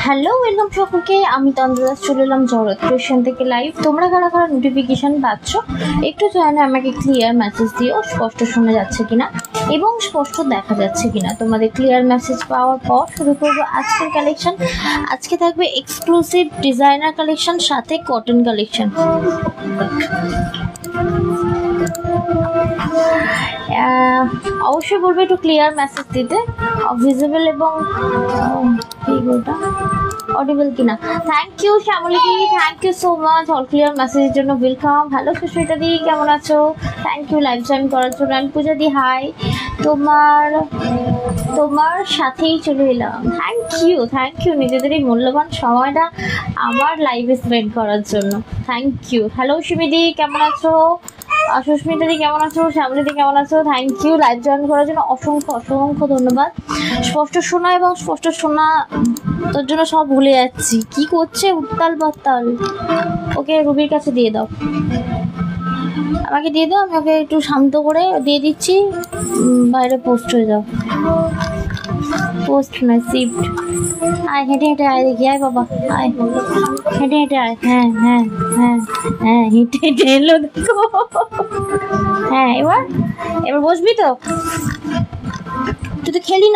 Hello welcome সকলকে, আমি তন্দ্রা চলে এলাম জগৎ ক্রিয়েশন থেকে লাইভ। তোমরা কারা কারা নোটিফিকেশান পাচ্ছ একটু চ্যানেলে আমাকে ক্লিয়ার মেসেজ দিও, স্পষ্ট শোনা যাচ্ছে কিনা এবং স্পষ্ট দেখা যাচ্ছে কিনা। তোমাদের ক্লিয়ার মেসেজ পাওয়ার পর শুরু করবো আজকের কালেকশন। আজকে থাকবে এক্সক্লুসিভ ডিজাইনার কালেকশন, সাথে কটন কালেকশন। অবশ্যই বলবো একটু ক্লিয়ার মেসেজ দিতে, ভিজিবল এবং অডিবল কিনা। থ্যাংক ইউ শ্যামলিদি, thank you so much all clear মেসেজের জন্য, ওয়েলকাম। হ্যালো সুস্মিতা দি, কেমন আছো? থ্যাংক ইউ লাইভ জয়েন করার জন্য। অ্যান্ড পূজা দি হাই, তোমার সাথেই চলে এলাম। থ্যাংক ইউ নিজেদের এই মূল্যবান সময়টা আমার লাইভে স্পেন্ড করার জন্য, থ্যাংক ইউ। হ্যালো সুমিদি, কেমন আছো? সুস্মিতা দি কেমন আছো? শ্যামলি দি কেমন আছো? থ্যাংক ইউ লাইভ জয়েন করার জন্য, অসংখ্য ধন্যবাদ। স্পষ্ট শোনা এবং স্পষ্ট শোনা তোর জন্য সব ভুলে যাচ্ছি, কি করছে উত্তাল পাত্তাল। ওকে রুবির কাছে দিয়ে দাও, আমাকে দিয়ে দাও, আমি ওকে একটু শান্ত করে দিয়ে দিচ্ছি। বাইরে পোস্ট হয়ে যাও, পোস্ট নয় শিফট। আয় হেঁটে আয়, দেখি আয় বাবা, আয় হেঁটে আয়। হ্যাঁ হেঁটে এলো, দেখো। হ্যাঁ এবার বসবি তো? তুই তো খেলি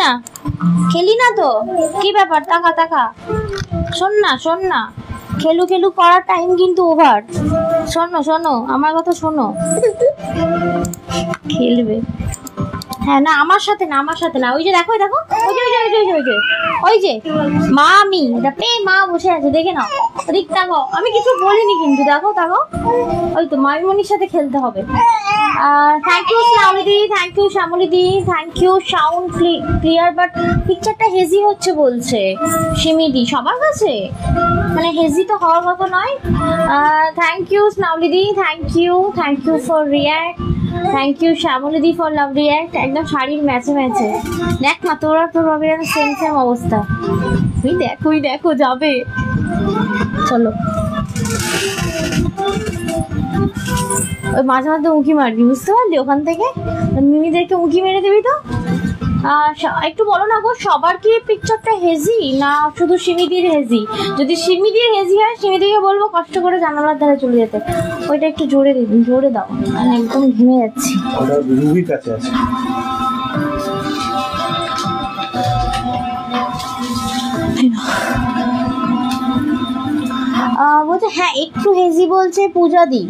না তো, কি ব্যাপার? তাকা শোন না, খেলু করার টাইম কিন্তু ওভার। শোনো আমার কথা শোনো, খেলবে। হ্যাঁ না আমার সাথে না, ওই যে দেখো ওই যে মা, আমি মা বসে আছে, দেখে নাও। ওদিক তাকো, আমি কিছু বলিনি কিন্তু, দেখো ওই তো মাইমনির সাথে খেলতে হবে। থ্যাংক ইউ শ্যামলিদি, থ্যাংক ইউ শ্যামলিদি, thank you. Sound clear but পিকচারটা হেজি হচ্ছে বলছে সিমিদি সবার কাছে, মানে হেজি তো হওয়ার কথা নয়। থ্যাংক ইউ স্নাউলিদি, thank you for react, thank you শ্যামলিদি ফর লাভ রিয়াক্ট। একদম শাড়ির ম্যাচে দেখ না, তোর রবির সেম অবস্থা। ওই দেখো যাবে, চলো। ওই মাঝে উঁকি মারবি, বুঝতে পারলি? ওখান থেকে মিমিদেরকে উঁকি মেরে দিবি তো। একটু বলো না গো, সবার কি পিকচারটা হেজি না শুধু সিমিদির হেজি? যদি সিমিদির হেজি হয়, সিমিদিকে বলবো কষ্ট করে জানালার ধারে চলে যেতে। ওইটা একটু জোরে দাও, মানে একদম ঘেমে যাচ্ছি। রুবির কাছে আছে। বলছে হ্যাঁ একটু হেজি বলছে পূজা দি।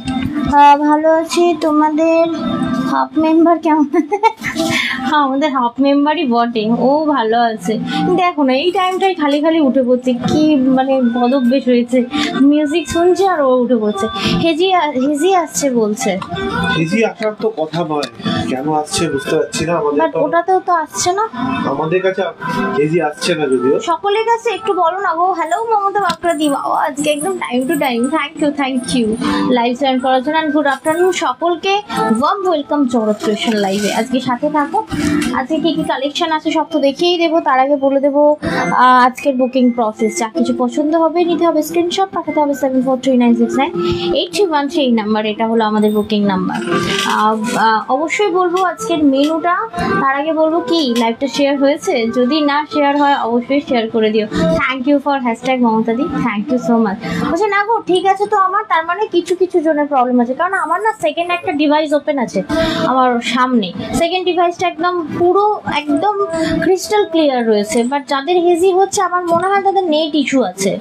ভালো আছি, তোমাদের হাফ মেম্বার কেমন? আমাদের হাফ মেম্বারই বটে, ও ভালো আছে। দেখো না এই টাইমটাই খালি উঠে পড়ছে, কি মানে বদভ্যাস হয়েছে। মিউজিক শুনছে আর ও উঠে পড়ছে। হেজি আসছে বলছে। হেজি আসার তো কথা নয়, কেন আসছে বুঝতে পারছি না। আমাদের বাট ওটাতেও তো আসছে না, আমাদের কাছে হেজি আসছে না যদিও। সকলের কাছে একটু বলো না গো। হ্যালো মমতা বাকরা দি, বাবা আজকে একদম time to time. Thank you live join করার জন্য। অ্যান্ড গুড আফটারনুন সকলকে, ওয়ার্ম ওয়েলকাম জগৎ ক্রিয়েশন লাইভে। আজকে সাথে থাকো। আজকে কি কালেকশন আছে সব তো দেখিয়েই দেবো, তার আগে বলে দেবো আজকের বুকিং প্রসেস। যা কিছু পছন্দ হবে নিতে হবে স্ক্রিনশট, পাঠাতে হবে 7439698313 এই নাম্বার। এটা হলো আমাদের বুকিং নাম্বার। অবশ্যই বলবো আজকের মেনুটা, তার আগে বলবো কি লাইভটা শেয়ার হয়েছে? যদি না শেয়ার হয় অবশ্যই শেয়ার করে দিও। থ্যাংক ইউ ফর হ্যাশট্যাগ মমতাদি, থ্যাংক ইউ সো মাচ। বলছে না গো ঠিক আছে তো, আমার তার মানে কিছু জনের প্রবলেম আছে, কারণ আমার না সেকেন্ড একটা ডিভাইস ওপেন আছে আমার সামনে। সেকেন্ড ডিভাইসটা একদম ক্রিস্টাল ক্লিয়ার রয়েছে, বাট যাদের হেজি হচ্ছে আমার মনে হয় তাদের নেট ইস্যু আছে।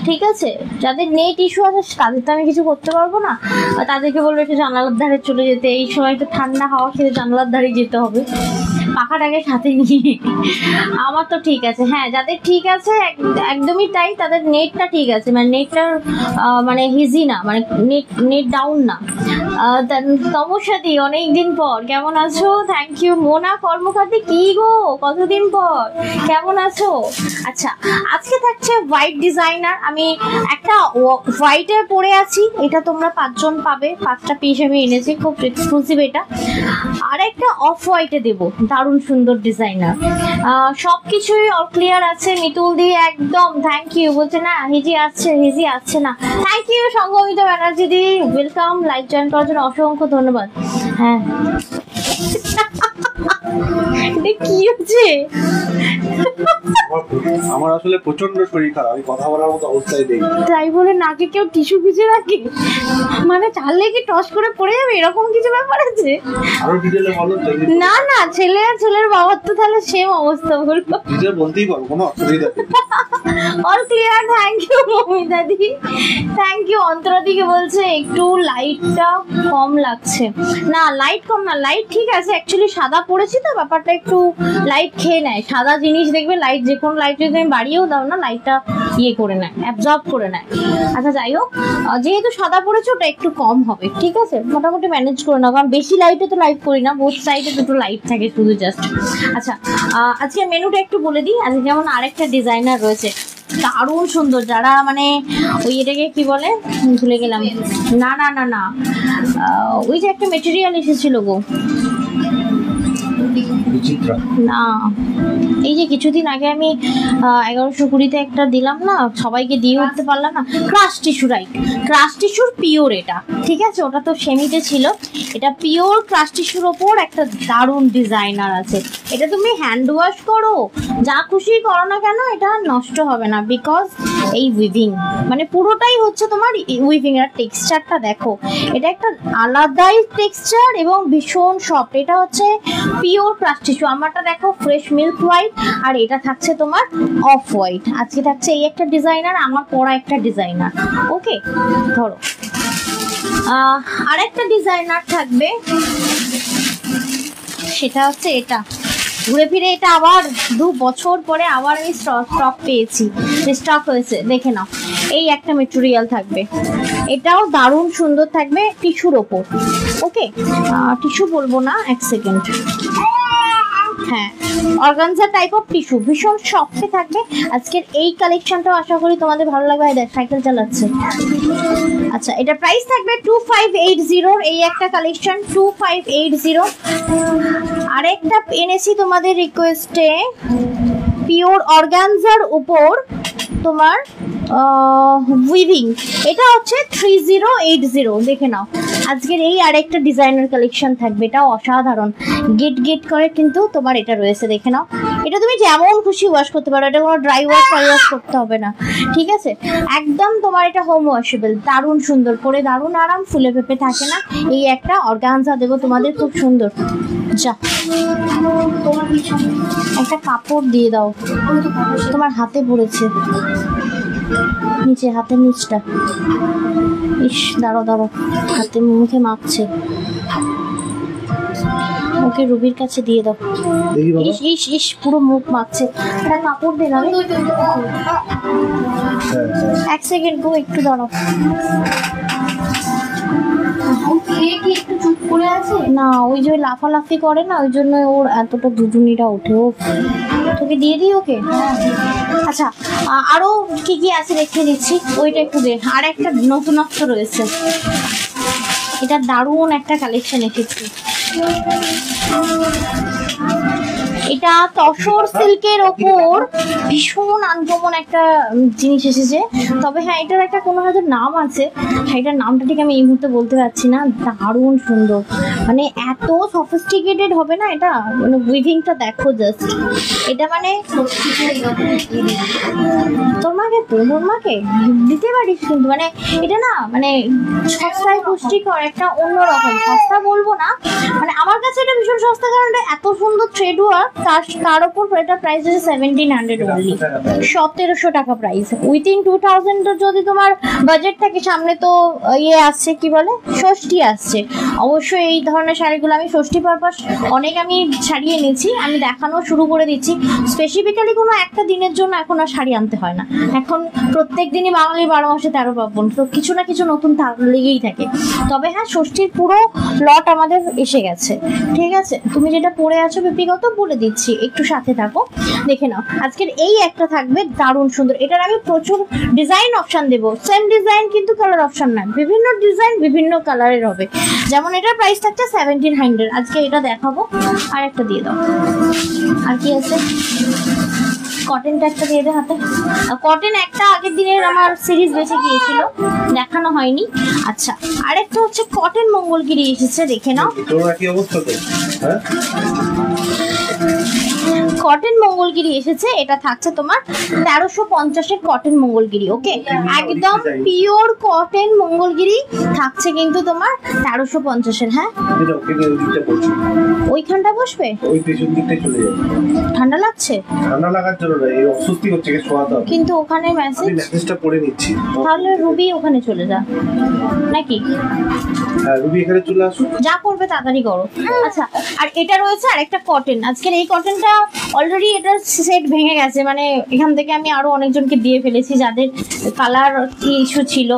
ঠিক আছে, যাদের নেট ইস্যু আছে তাদের তো আমি কিছু করতে পারবো না, তাদেরকে বলবো একটু জানালার ধারে চলে যেতে। এই সময় তো ঠান্ডা হাওয়া খেতে জানালার ধারে যেতে হবে, পাখাটাকে সাথে নিয়ে। আমার তো ঠিক আছে। হ্যাঁ যাদের ঠিক আছে একদমই তাই, তাদের নেটটা ঠিক আছে, মানে নেটটার মানে হেজি না, মানে নেট ডাউন না। তমসাদি অনেকদিন পর, কেমন আছো? Thank you. মোনা কর্মকারী, কি গো কতদিন পর, কেমন আছো? আচ্ছা আজকে থাকছে হোয়াইট ডিজাইনার। আমি একটা হোয়াইটে পরে আছি, এটা তোমরা 5 জন পাবে, 5টা পিস আমি এনেছি, খুব এক্সক্লুসিভ এটা। আর একটা অফ হোয়াইটে দেবো, দারুণ সুন্দর ডিজাইনার। সব কিছুই অল ক্লিয়ার আছে। মিতুল দি একদম থ্যাংক ইউ, বলছে না হেজি আসছে না। থ্যাংক ইউ সংগমিতা Banerjee di, welcome live join করার জন্য, অসংখ্য ধন্যবাদ। হ্যাঁ এটা কি হচ্ছে? আমার আসলে প্রচন্ড শরীর খারাপ, আমি কথা বলার মতো অবস্থায় নেই। তাই বলে নাকে কেউ টিস্যু গুজে রাখে? মানে চাললে কি টস করে পড়ে যাবে এরকম কিছু ব্যাপার আছে? আরো ডিটেইলে বলো তো। না না, ছেলে আর ছেলের বাবার তো তাহলে সেম অবস্থা বলবো। ডিটেইল বলতেই পারো, কোনো অসুবিধা নেই। All clear, thank you Momita দি, থ্যাংক ইউ। অন্তরা দিকে বলছে একটু লাইটটা কম লাগছে। না লাইট কম না, লাইট ঠিক আছে। অ্যাকচুয়ালি সাদা পড়েছি তো, ব্যাপারটা একটু লাইট খেয়ে নেয়। সাদা জিনিস দেখবে লাইট, যে কোনো লাইট যদি তুমি বাড়িয়েও দাও না, লাইটটা ইয়ে করে নেয়, অ্যাবজর্ব করে নেয়। আচ্ছা যাই হোক, যেহেতু সাদা পড়েছে ওটা একটু কম হবে, ঠিক আছে? মোটামুটি ম্যানেজ করে নাও, কারণ বেশি লাইটে তো লাইট করি না, বোথ সাইডে দুটো লাইট থাকে শুধু জাস্ট। আচ্ছা আজকে মেনুটা একটু বলে দিই। আজকে যেমন আরেকটা ডিজাইনার রয়েছে দারুণ সুন্দর, যারা মানে ওই এটাকে কি বলে ভুলে গেলাম। না না না না, ওই যে একটা মেটেরিয়াল এসেছিল গো, না এই যে কিছুদিন আগে আমি 1120 একটা দিলাম না, সবাইকে দিয়ে উঠতে পারলাম না, ক্রাশ টিস্যু। রাইট, ক্রাশ টিস্যুর পিওর এটা, ঠিক আছে? ওটা তো সেমিতে ছিল, এটা পিওর ক্রাশ টিস্যুর ওপর একটা দারুণ ডিজাইনার আছে। এটা তুমি হ্যান্ড ওয়াশ করো, যা খুশি করো না কেন, এটা নষ্ট হবে না, বিকজ এই উইভিং মানে পুরোটাই হচ্ছে তোমার উইভিং। এর টেক্সচারটা দেখো, এটা একটা আলাদাই টেক্সচার এবং ভীষণ সফট। এটা হচ্ছে পিওর ক্রাশ টিস্যু। আমারটা দেখো ফ্রেশ মিল্ক হোয়াইট, আর এটা থাকছে তোমার অফ হোয়াইট। আজকে থাকছে এই একটা ডিজাইনার, আমার পরা একটা ডিজাইনার। ওকে, ধরো আরেকটা ডিজাইনার থাকবে, সেটা হচ্ছে এটা। ঘুরে ফিরে এটা আবার 2 বছর পরে আবার আমি স্টক পেয়েছি, স্টক হয়েছে, দেখে নাও। এই একটা মেটেরিয়াল থাকবে, এটাও দারুণ সুন্দর থাকবে টিস্যুর ওপর। ওকে, টিস্যু বলবো না, এক সেকেন্ড। হ্যাঁ, অর্গানজা টাইপ অফ টিস্যু, ভীষণ সফটে থাকবে। আজকের এই কালেকশনটাও আশা করি তোমাদের ভালো লাগবে। দেখ সাইকেল চালাচ্ছে। আচ্ছা, এটা প্রাইস থাকবে 2580। এই একটা কালেকশন 2580। আরেকটা এনেছি তোমাদের রিকোয়েস্টে, পিওর অর্গানজার উপর তোমার উইভিং। এটা হচ্ছে 3080, দেখে নাও। আজকের এই আরেকটা ডিজাইনার কালেকশন থাকবে, এটাও অসাধারণ, গেট গেট করে কিন্তু তোমার এটা রয়েছে, দেখে নাও। এটা তুমি যেমন খুশি ওয়াশ করতে পারো, এটা কোনো ড্রাই ওয়াশ করতে হবে না, ঠিক আছে? একদম তোমার এটা হোম ওয়াশেবল, দারুণ সুন্দর, পরে দারুণ আরাম, ফুলে পেঁপে থাকে না। এই একটা অর্গানজা দেবো তোমাদের, খুব সুন্দর। যা, একটা কাপড় দিয়ে দাও, তোমার হাতে পড়েছে নিচে, হাতের নিচটা। ইস, দাঁড়ো দাঁড়ো, হাতে মুখে মাখছে। ওকে রুবির কাছে দিয়ে দাও। ইস ইস ইস, পুরো মুখ মাখছে। একটা কাপড় দে না, এক সেকেন্ড গো, একটু দাঁড়াও। না, ওই যে লাফালাফি করে না, ওই জন্য ওর এতটা দুজুনিটা ওঠে। ও তোকে দিয়ে দিই ওকে। আচ্ছা, আরো কি কি আছে রেখে দিচ্ছি, ওইটা একটু দে। আর একটা নতুনত্ব রয়েছে, এটা দারুণ একটা কালেকশন এসেছে। এটা তসর সিল্কের ওপর ভীষণ আনকমন একটা জিনিস এসেছে। তবে হ্যাঁ, এটার একটা কোনো হয়তো নাম আছে, এটার নামটা ঠিক আমি এই মুহূর্তে বলতে পারছি না। দারুণ সুন্দর, মানে এত সফিস্টিকেটেড হবে না এটা, মানে উইভিংটা দেখো জাস্ট। এটা মানে তোমাকে দিতে পারিস কিন্তু, মানে এটা না মানে সস্তায় পুষ্টিকর, একটা অন্যরকম। সস্তা বলবো না, মানে আমার কাছে এটা ভীষণ সস্তা, কারণ এটা এত সুন্দর থ্রেড ওয়ার্ক। তার উপর এটা প্রাইস আছে 1700 অনলি, 1700 টাকা প্রাইস। উইথিন 2000 যদি তোমার বাজেট থাকে। সামনে তো ইয়ে আসছে, কি বলে, ষষ্ঠী আসছে। অবশ্যই এই ধরনের শাড়িগুলো আমি ষষ্ঠী পারপাস অনেক আমি শাড়ি এনেছি, আমি দেখানো শুরু করে দিচ্ছি। স্পেসিফিক্যালি কোনো একটা দিনের জন্য এখন আর শাড়ি আনতে হয় না, এখন প্রত্যেক দিনই বাঙালি 12 মাসে 13 পার্বণ, তো কিছু না কিছু নতুন লেগেই থাকে। তবে হ্যাঁ, ষষ্ঠীর পুরো লট আমাদের এসে গেছে, ঠিক আছে? তুমি যেটা পরে আছো ব্যক্তিগত বলে দিচ্ছি, একটু সাথে থাকো, দেখে নাও। আজকের এই একটা থাকবে দারুণ সুন্দর, এটার আমি প্রচুর ডিজাইন অপশন দেবো। সেম ডিজাইন কিন্তু কালার অপশন না, বিভিন্ন ডিজাইন বিভিন্ন কালারের হবে। যেমন এটার প্রাইস থাকছে 1700, আজকে এটা দেখাবো। আর একটা দিয়ে দাও। আর কি আছে? কটনটা একটা দিয়ে দে হাতে। কটন একটা আগের দিনের আমার সিরিজ বেঁচে গিয়েছিল, দেখানো হয়নি। আচ্ছা, আরেকটা হচ্ছে কটন মঙ্গলগিরি এসেছে, দেখে নাও। তোর কি অবস্থা তো? হ্যাঁ, কটন মঙ্গলগিরি এসেছে, এটা থাকছে তোমার 1350-এর কটন মঙ্গলগিরি। ওকে, একদম পিওর কটন মঙ্গলগিরি থাকছে কিন্তু তোমার 1350-এর। হ্যাঁ, ওইখানটা বসবে, ওই পেছন দিকটাই চলে যাবে। ঠান্ডা লাগছে? ঠান্ডা লাগার জন্য না, এই অস্বস্তি হচ্ছে, শোয়াতে হবে। কিন্তু ওখানে আমি মেসেজ, মেসেজটা পড়ে নিচ্ছি। তাহলে রুবি ওখানে চলে যা নাকি? হ্যাঁ, রুবি এখানে চলে আসুন, যা করবে তাড়াতাড়ি করো। আচ্ছা, আর এটা রয়েছে আরেকটা কটন। আজকের এই কটনটা অলরেডি এটার সেট ভেঙে গেছে, মানে এখান থেকে আমি আরো অনেকজনকে দিয়ে ফেলেছি যাদের কালার ইস্যু ছিল,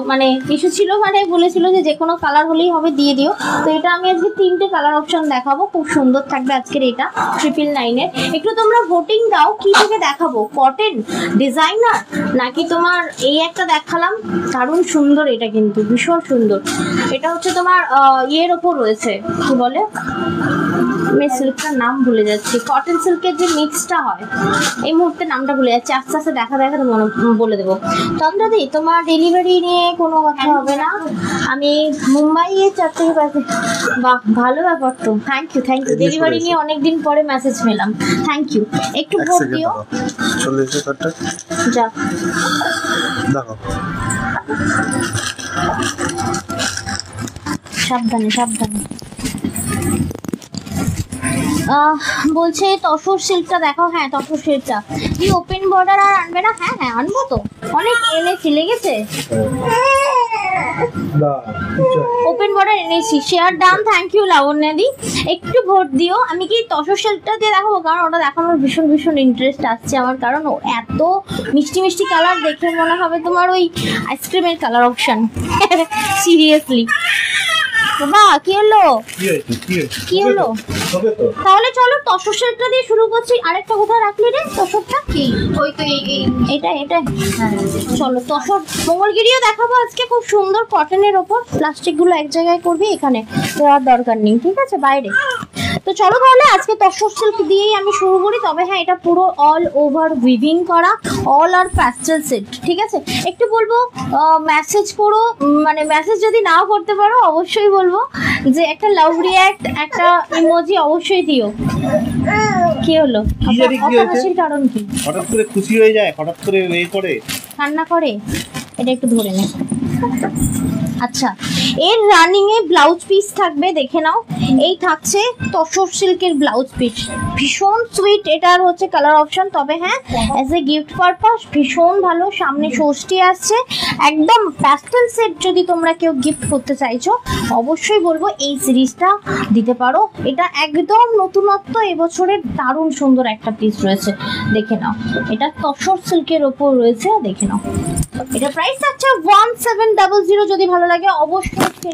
মানে বলেছিল যে কোনো কালার হলেই হবে, দিয়ে দিও। তো এটা আমি আজকে 3টে কালার অপশন দেখাবো, খুব সুন্দর থাকবে আজকের এটা 999-এর। একটু তোমরা ভোটিং দাও, কি থেকে দেখাবো, কটন, ডিজাইনার, নাকি তোমার এই একটা দেখালাম, দারুণ সুন্দর, এটা কিন্তু ভীষণ সুন্দর। এটা হচ্ছে তোমার ইয়ের ওপর রয়েছে, কি বলে, আমি সিল্কটার নাম ভুলে যাচ্ছি, কটন সিল্কের যে মিক্সটা হয়, এই মুহূর্তে নামটা ভুলে যাচ্ছি, আস্তে আস্তে দেখা মনে বলে দেবো। তন্দ্রাদি, তোমার ডেলিভারি নিয়ে কোনো কথা হবে না, আমি মুম্বাইয়ে 4 থেকে 5। বাহ, ভালো ব্যাপার তো, থ্যাংক ইউ। ডেলিভারি নিয়ে অনেকদিন পরে মেসেজ পেলাম, থ্যাংক ইউ। একটু ভোট দিও, চলে এসে কাটটা যা দেখো। সাবধানে। বলছে তসর সিল্কটা দেখাও। হ্যাঁ, তসর সিল্কটা কি ওপেন বর্ডার আর আনবে না? হ্যাঁ, আনবো তো, অনেক এনেছি, লেগেছে ওপেন বর্ডার এনেছি। শেয়ার ডান, থ্যাংক ইউ লাবণ্যাদি। একটু ভোট দিও। আমি কি তসর সিল্কটা দিয়ে দেখাবো, কারণ ওটা দেখানোর ভীষণ ইন্টারেস্ট আসছে আমার, কারণ এত মিষ্টি কালার দেখে মনে হবে তোমার ওই আইসক্রিমের কালার অপশন। সিরিয়াসলি বাবা, কি হলো? তাহলে চলো তসর সিল্কটা দিয়ে শুরু করছি। আরেকটা কোথায় রাখলি রে তসরটা? কি ওই তো এটা চলো তসর মঙ্গলগিরিও দেখাবো আজকে, খুব সুন্দর কটনের ওপর। প্লাস্টিক গুলো এক জায়গায় করবি, এখানে দেওয়ার দরকার নেই, ঠিক আছে, বাইরে। তো চলো তাহলে আজকে তসর সিল্ক দিয়েই আমি শুরু করি। তবে হ্যাঁ, এটা পুরো অল ওভার উইভিং করা, অল আর প্যাস্টেল সেট, ঠিক আছে। একটু বলবো মেসেজ করো, মানে মেসেজ যদি নাও করতে পারো অবশ্যই বলবো যে একটা লাভ রিঅ্যাক্ট, একটা ইমোজি অবশ্যই দিও। কি হলো, হাসির কারণ কি? হঠাৎ করে খুশি হয়ে যায়, হঠাৎ করে করে কান্না করে, এটা একটু ধরে নে। আচ্ছা, এর রানিং এ ব্লাউজ পিস থাকবে, দেখে নাও। এই থাকছে তসর সিল্কের ব্লাউজ পিস, ভীষণ সুইট। এটার হচ্ছে কালার অপশন, তবে হ্যাঁ অ্যাজ এ গিফট পারপাস ভীষণ ভালো। সামনে ষষ্ঠী আসছে, একদম প্যাস্টেল সেট যদি তোমরা কেউ গিফট করতে চাইছো অবশ্যই বলবো এই সিরিজটা দিতে পারো। এটা একদম নতুনত্ব এবছরের, দারুণ সুন্দর একটা পিস রয়েছে, দেখে নাও। এটা তসর সিল্কের ওপর রয়েছে, দেখে নাও। এটা প্রাইস আছে 1700। যদি ভালো লাগে অবশ্যই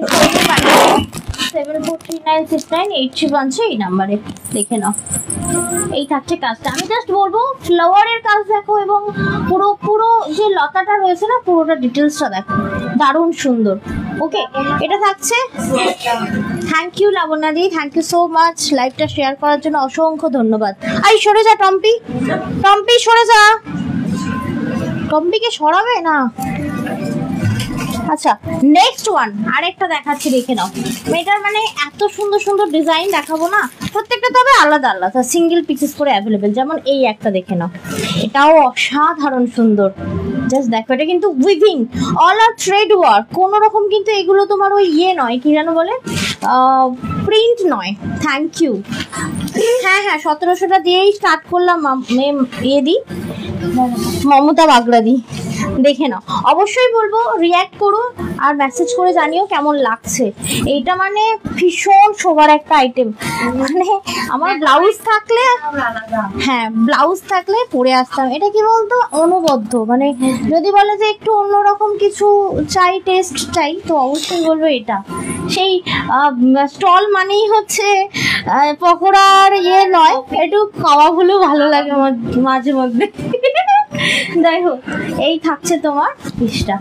7439698313 এই নাম্বারে দেখে নাও। এই থাকছে কাজটা, আমি জাস্ট বলবো ফ্লাওয়ারের কাজ দেখো, এবং পুরো যে লতাটা রয়েছে না, পুরোটা ডিটেলসটা দেখো, দারুণ সুন্দর। ওকে, এটা থাকছে। থ্যাংক ইউ লাবণ্যাদি, থ্যাংক ইউ সো মাচ লাইভটা শেয়ার করার জন্য, অসংখ্য ধন্যবাদ। আই সরে যা টম্পি, সরে যা। টম্পিকে সরাবে না। আচ্ছা, নেক্সট ওয়ান আরেকটা দেখাচ্ছি, দেখে নাও। এটার মানে এত সুন্দর ডিজাইন দেখাবো না, প্রত্যেকটা তবে আলাদা সিঙ্গেল পিসেস করে অ্যাভেলেবেল। যেমন এই একটা দেখে নাও, এটাও অসাধারণ সুন্দর। জাস্ট দেখো, এটা কিন্তু উইভিং, অল আর থ্রেড ওয়ার্ক, কোনো রকম কিন্তু এগুলো তোমার ওই ইয়ে নয়, কি যেন বলে, প্রিন্ট নয়। Thank you. হ্যাঁ 1700টা দিয়েই স্টার্ট করলাম, মমতা বাগড়াদি। দেখে নাও, অবশ্যই বলবো রিঅ্যাক্ট করো আর মেসেজ করে জানিও কেমন লাগছে। এইটা মানে ভীষণ শোভার একটা আইটেম, মানে আমার ব্লাউজ থাকলে পরে আসতাম। এটা কি বলতো, অনবদ্য, মানে যদি বলে যে একটু অন্যরকম কিছু চাই, টেস্ট চাই, তো অবশ্যই বলবো এটা। সেই স্টল মানেই হচ্ছে পকোড়ার ইয়ে নয়, একটু খাওয়াগুলো ভালো লাগে মাঝে মধ্যে। যাই হোক, এই থাকছে তোমার পিসটা,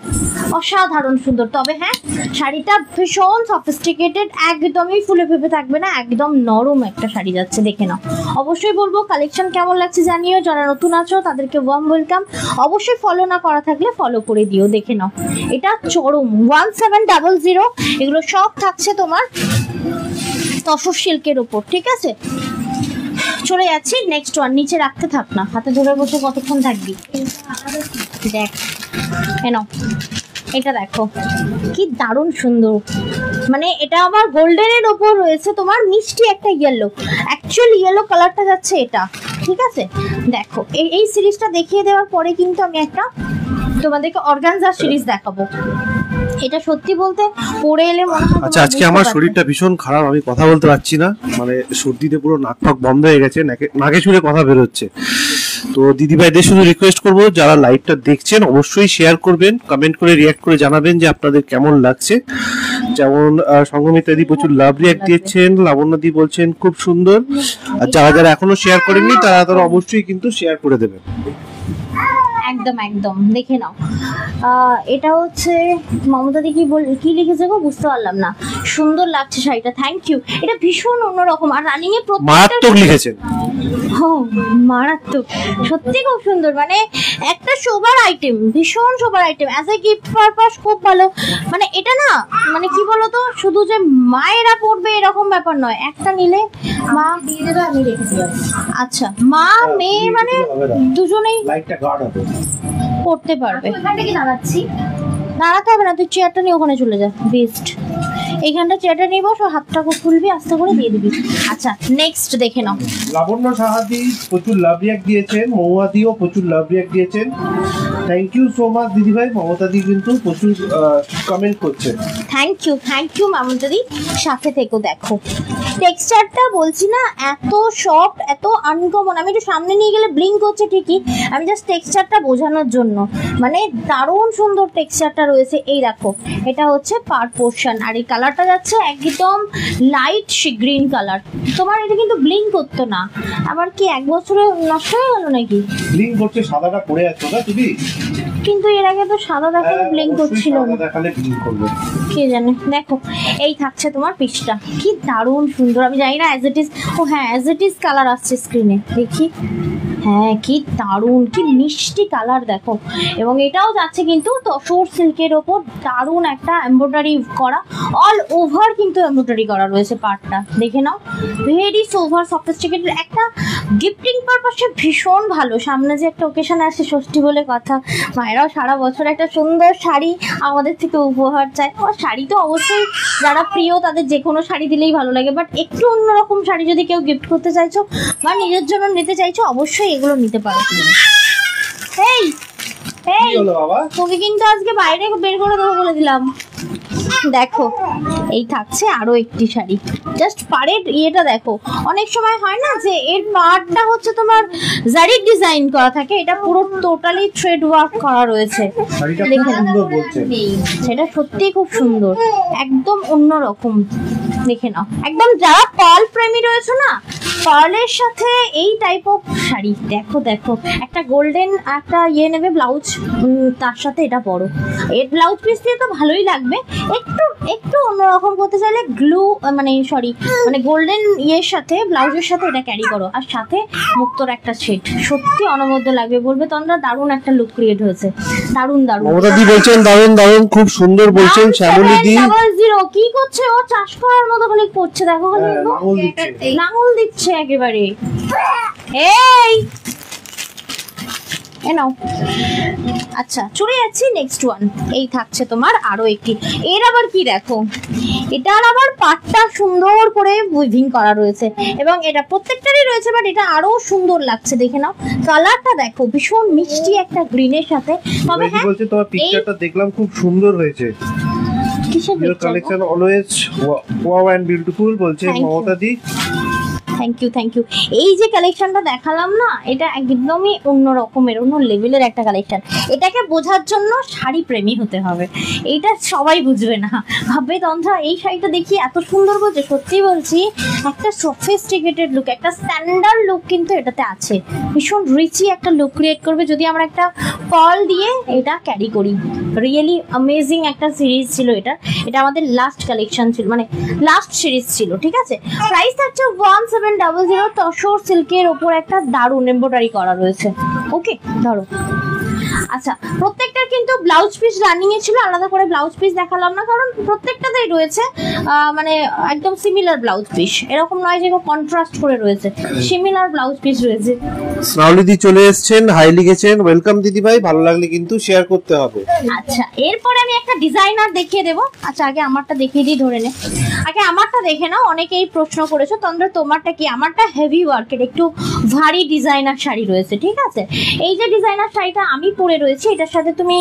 অসাধারণ সুন্দর। তবে হ্যাঁ, শাড়িটা ভীষণ সফিস্টিকেটেড, একদমই ফুলে ফেপে থাকবে না, একদম নরম একটা শাড়ি যাচ্ছে, দেখে নাও। অবশ্যই বলবো কালেকশন কেমন লাগছে জানিও, যারা নতুন আছো তাদেরকে ওয়ার্ম ওয়েলকাম। অবশ্যই ফলো না করা থাকলে ফলো করে দিও, দেখে নাও। এটা চরম 1700, এগুলো সব থাকছে তোমার তসর সিল্কের উপর, ঠিক আছে। চলে যাচ্ছি নেক্সট ওয়ান, নিচে রাখতে থাক না, হাতে ধরে বসে কতক্ষণ থাকবি। দেখ কেন, এটা দেখো কি দারুণ সুন্দর, মানে এটা আবার গোল্ডেনের ওপর রয়েছে তোমার মিষ্টি একটা ইয়েলো, অ্যাকচুয়ালি ইয়েলো কালারটা যাচ্ছে এটা, ঠিক আছে। দেখো এই সিরিজটা দেখিয়ে দেওয়ার পরে কিন্তু আমি একটা তোমাদেরকে অর্গানজা সিরিজ দেখাবো। এটা সত্যি বলতে পরে এলে মনে হয়। আচ্ছা, আজকে আমার শরীরটা ভীষণ খারাপ, আমি কথা বলতে পারছি না, মানে সর্দিতে পুরো নাক ফাক বন্ধ হয়ে গেছে, নাকে সুরে কথা বেরোচ্ছে। তো দিদিভাইদের শুধু রিকোয়েস্ট করবো, যারা লাইভটা দেখছেন অবশ্যই শেয়ার করবেন, কমেন্ট করে রিয়াক্ট করে জানাবেন যে আপনাদের কেমন লাগছে। যেমন সঙ্গমিতা দি প্রচুর লাভ রিয়াক্ট দিয়েছেন, লাবণ্য দি বলছেন খুব সুন্দর, আর যারা যারা এখনো শেয়ার করেননি তারা অবশ্যই কিন্তু শেয়ার করে দেবেন। একদম একদম দেখে নাও। এটা হচ্ছে মমতা দি কি লিখেছে গো, বুঝতে পারলাম না। সুন্দর লাগছে শাড়িটা, থ্যাংক ইউ। এটা ভীষণ অন্যরকম, আর রানিং এ মারাত্মক লিখেছেন। মারাত্মক, সত্যি খুব সুন্দর, মানে একটা শোবার আইটেম, ভীষণ শোবার item, as a gift purpose খুব ভালো। মানে এটা না, মানে কি বলতো, শুধু যে মায়েরা পড়বে এরকম ব্যাপার নয়, একটা নিলে মা দিয়ে দেবে, আমি রেখে দিই। আচ্ছা, মা মেয়ে মানে দুজনেই পড়তে পারবে। দাঁড়াতে হবে না, তুই চেয়ারটা নিয়ে ওখানে চলে যা, বেস্ট। এইখানটা চেয়ারটা নিয়ে বস, হাতটা খুলবি আস্তে করে দিয়ে দিবি। আচ্ছা নেক্সট দেখে নাও। লাবণ্য সাহাদি প্রচুর লাভ রিয়াক্ট দিয়েছেন, মৌয়াদিও প্রচুর লাভ রিয়াক্ট দিয়েছেন, থ্যাংক ইউ সো মাচ দিদিভাই। মমতা দি কিন্তু প্রচুর কমেন্ট করছেন, থ্যাংক ইউ মমতা দি, সাথে থেকো। দেখো টেক্সচারটা বলছি না, এত সফট, এত আনকমন। আমি একটু সামনে নিয়ে গেলে ব্লিঙ্ক করছে ঠিকই, আমি জাস্ট টেক্সচারটা বোঝানোর জন্য, মানে দারুণ সুন্দর টেক্সচারটা রয়েছে। এই দেখো, এটা হচ্ছে পার পোর্শন, আর এই কালারটা যাচ্ছে একদম লাইট গ্রিন কালার। তোমার এটা কিন্তু ব্লিঙ্ক করতো না, আবার কি এক বছরে নষ্ট হয়ে গেল নাকি? ব্লিঙ্ক করছে, সাদাটা পড়ে আছে না তুমি, কিন্তু এর আগে তো সাদা দেখালে ব্লিঙ্ক করছিল না, দেখালে ব্লিঙ্ক করবে কে জানে। দেখো এই থাকছে তোমার পিসটা, কি দারুণ সুন্দর। আমি জানি না অ্যাজ ইট ইজ, ও হ্যাঁ অ্যাজ ইট ইজ কালার আসছে স্ক্রিনে, দেখি। হ্যাঁ কি দারুণ, কি মিষ্টি কালার দেখো। এবং এটাও যাচ্ছে কিন্তু তসর সিল্কের ওপর, দারুণ একটা এমব্রয়ডারি করা, অল ওভার কিন্তু এমব্রয়ডারি করা রয়েছে পার্টটা, দেখে নাও। ভেরি সোভার সফিস্টিকেটেড, একটা গিফটিং পারপাসে ভীষণ ভালো। সামনে যে একটা ওকেশন আসছে, ষষ্ঠী বলে কথা, মায়েরাও সারা বছর একটা সুন্দর শাড়ি আমাদের থেকে উপহার চায়। আমার শাড়ি তো অবশ্যই যারা প্রিয় তাদের যে কোনো শাড়ি দিলেই ভালো লাগে, বাট একটু অন্যরকম শাড়ি যদি কেউ গিফট করতে চাইছো বা নিজের জন্য নিতে চাইছো, অবশ্যই এগুলো নিতে পারো। এই তোকে কিন্তু আজকে বাইরে বের করে দেবো বলে দিলাম। দেখো এই থাকছে আরো একটি শাড়ি, জাস্ট পাড়ের ইয়েটা দেখো। অনেক সময় হয় না যে এর পাড়টা হচ্ছে তোমার জারির ডিজাইন করা থাকে, এটা পুরো টোটালি থ্রেড ওয়ার্ক করা রয়েছে। সেটা সত্যি খুব সুন্দর, একদম অন্যরকম, দেখে নাও। একদম যারা পার্ল প্রেমী রয়েছে না, পার্লের সাথে এই টাইপ অফ শাড়ি দেখো। দেখো একটা গোল্ডেন একটা ইয়ে নেবে ব্লাউজ, তার সাথে এটা পরো, এর ব্লাউজ পিস দিয়ে তো ভালোই লাগবে। একটু একটু অন্যরকম করতে চাইলে গ্লু মানে গোল্ডেন ইয়ের সাথে ব্লাউজের সাথে এটা ক্যারি করো, আর সাথে মুক্তোর একটা সেট, সত্যি অনবদ্য লাগবে। বলবে তোমরা দারুণ একটা লুক ক্রিয়েট হয়েছে, দারুণ দারুণ। মমতা দি বলছেন দারুণ দারুণ, খুব সুন্দর বলছেন। শ্যামলী দি 700 কি করছে ও, চাষ করার মতো খালি করছে, দেখো খালি লাঙল দিচ্ছে একেবারে। এই নাও। আচ্ছা চলে যাচ্ছি নেক্সট ওয়ান। এই থাকছে তোমার আরো একটি, এর আবার কি দেখো, এটার আবার পাটটা সুন্দর করে উইভিং করা রয়েছে, এবং এটা প্রত্যেকটারই রয়েছে, বাট এটা আরো সুন্দর লাগছে, দেখে নাও। কালারটা দেখো, ভীষণ মিষ্টি একটা গ্রিনের সাথে। তবে হ্যাঁ বলছে তোমার পিকচারটা দেখলাম খুব সুন্দর হয়েছে, কিসের your collection always wow and beautiful বলছে Mamata di. Thank you thank you. এই যে কালেকশনটা দেখালাম না, এটা একদমই অন্য রকমের, অন্য লেভেলের একটা কালেকশন। এটাকে বোঝার জন্য শাড়ি প্রেমী হতে হবে, এইটা সবাই বুঝবে না। ভাববে তন্দ্রা এই শাড়িটা দেখি এত সুন্দর বলছে, সত্যি বলছি একটা সফিস্টিকেটেড লুক, একটা স্ট্যান্ডার্ড লুক কিন্তু এটাতে আছে। ভীষণ রিচি একটা লুক ক্রিয়েট করবে যদি আমরা একটা পার্ল দিয়ে এটা ক্যারি করি। রিয়েলি অ্যামেজিং একটা সিরিজ ছিল এটা, এটা আমাদের লাস্ট কালেকশন ছিল, মানে লাস্ট সিরিজ ছিল, ঠিক আছে। প্রাইস থাকছে 1700, তসর সিল্কের ওপর একটা দারুণ এমব্রয়ডারি করা রয়েছে। ওকে ধরো। আচ্ছা, প্রত্যেকটার কিন্তু ব্লাউজ পিস রানিং এ ছিল, আলাদা করে ব্লাউজ পিস দেখালাম না কারণ প্রত্যেকটাতেই রয়েছে মানে একদম সিমিলার ব্লাউজ পিস, এরকম নয় যে কন্ট্রাস্ট করে রয়েছে, সিমিলার ব্লাউজ পিস রয়েছে। স্নাউলিদি চলে এসেছেন, হাই লিখেছেন, ওয়েলকাম দিদি ভাই, ভালো লাগলে কিন্তু শেয়ার করতে হবে। আচ্ছা, এরপরে আমি একটা ডিজাইনার দেখিয়ে দেবো। আচ্ছা, আগে আমারটা দেখিয়ে দিই, ধরে নে, আগে আমারটা দেখে নাও। অনেকেই প্রশ্ন করেছো তন্দ্রা তোমারটা কি, আমারটা হেভি ওয়ার্কের একটু ভারী ডিজাইনার শাড়ি রয়েছে, ঠিক আছে। এই যে ডিজাইনার শাড়িটা আমি পরে রয়েছে, এটার সাথে তুমি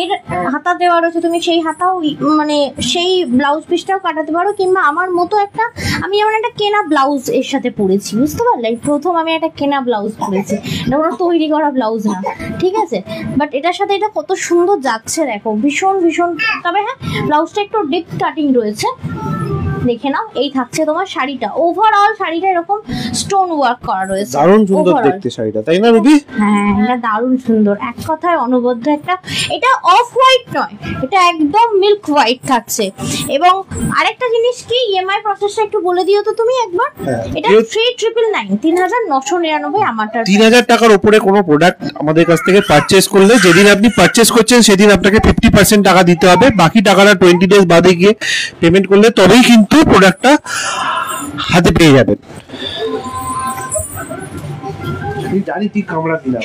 এর হাতা দেওয়া রয়েছে, তুমি সেই হাতাও মানে সেই ব্লাউজ পিসটাও কাটাতে পারো, কিংবা আমার মতো একটা, আমি যেমন একটা কেনা ব্লাউজ এর সাথে পরেছি, বুঝতে পারলে, প্রথম আমি একটা কেনা ব্লাউজ পরেছি, এটা কোনো তৈরি করা ব্লাউজ না, ঠিক আছে। বাট এটার সাথে এটা কত সুন্দর যাচ্ছে দেখো, ভীষণ ভীষণ। তবে হ্যাঁ, ব্লাউজটা একটু ডিপ কাটিং রয়েছে, দেখে নাও। এই থাকছে তোমার শাড়িটা, ওভারঅল শাড়িটা এরকম স্টোন ওয়ার্ক করা রয়েছে, দারুণ সুন্দর দেখতে শাড়িটা, তাই না রুবি? হ্যাঁ, এটা দারুণ সুন্দর, এক কথায় অনবদ্য একটা। এটা অফ হোয়াইট নয়, এটা একদম মিল্ক হোয়াইট থাকছে। এবং আরেকটা জিনিস কি, ইএমআই প্রসেসটা একটু বলে দিও তো তুমি একবার। এটা 3999, 3999 আমারটা। 3000 টাকার উপরে কোনো প্রোডাক্ট আমাদের কাছ থেকে পারচেজ করলে, যেদিন আপনি পারচেজ করছেন সেদিন আপনাকে 50% টাকা দিতে হবে, বাকি টাকাটা 20 ডেজ বাদে গিয়ে পেমেন্ট করলে তবেই কিন্তু প্রোডাক্টটা হাতে পেয়ে যাবেন। জানি তুই কামড়া দিলাম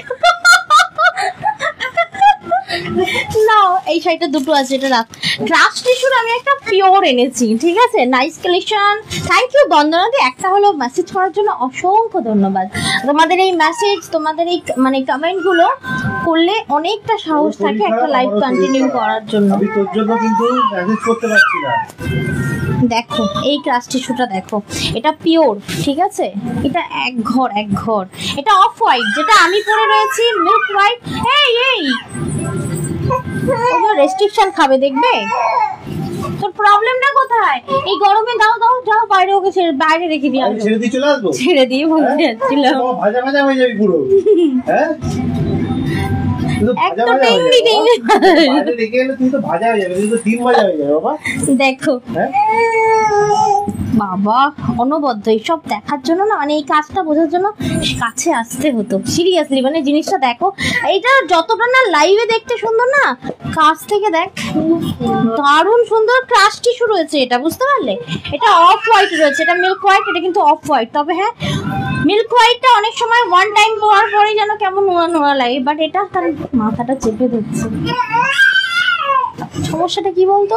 না, এই শাড়িটা দুটো আছে, এটা রাখ। ক্রাশ টিস্যুর আমি একটা পিওর এনেছি, ঠিক আছে, নাইস কালেকশন। থ্যাংক ইউ বন্দনাদি, একটা হলো মেসেজ করার জন্য অসংখ্য ধন্যবাদ। তোমাদের এই মেসেজ, তোমাদের এই মানে কমেন্ট গুলো করলে অনেকটা সাহস থাকে একটা লাইভ কন্টিনিউ করার জন্য। আমি তোর জন্য কিন্তু মেসেজ করতে পারছি না। দেখো এই ক্রাশ টিস্যুটা দেখো, এটা পিওর, ঠিক আছে, এটা এক ঘর। এটা অফ হোয়াইট, যেটা আমি পরে রয়েছি মিল্ক হোয়াইট। এই ওগুলো রেস্ট্রিকশন খাবে, দেখবে তোর প্রবলেমটা কোথায়। এই গরমে দাও যাও বাইরে, ওকে বাইরে রেখে দিয়ে আসো। ছেড়ে দিয়ে চলে আসবো, ছেড়ে দিয়ে বলতে যাচ্ছিলাম, ভাজা ভাজা হয়ে যাবে পুরো। হ্যাঁ, দেখো বাবা, অনবদ্য এইসব দেখার জন্য না, মানে এই কাজটা বোঝার জন্য কাছে আসতে হতো, সিরিয়াসলি। মানে জিনিসটা দেখো, এইটা যতটা না লাইভে দেখতে সুন্দর না, কাছ থেকে দেখ দারুণ সুন্দর ক্রাশ টিস্যু রয়েছে এটা, বুঝতে পারলে। এটা অফ হোয়াইট রয়েছে, এটা মিল্ক হোয়াইট, এটা কিন্তু অফ হোয়াইট। তবে হ্যাঁ, মিল্ক হোয়াইটটা অনেক সময় ওয়ান টাইম পরার পরেই যেন কেমন নোড়া লাগে, বাট এটা তার মাথাটা চেপে দিচ্ছে। সমস্যাটা কি বলতো,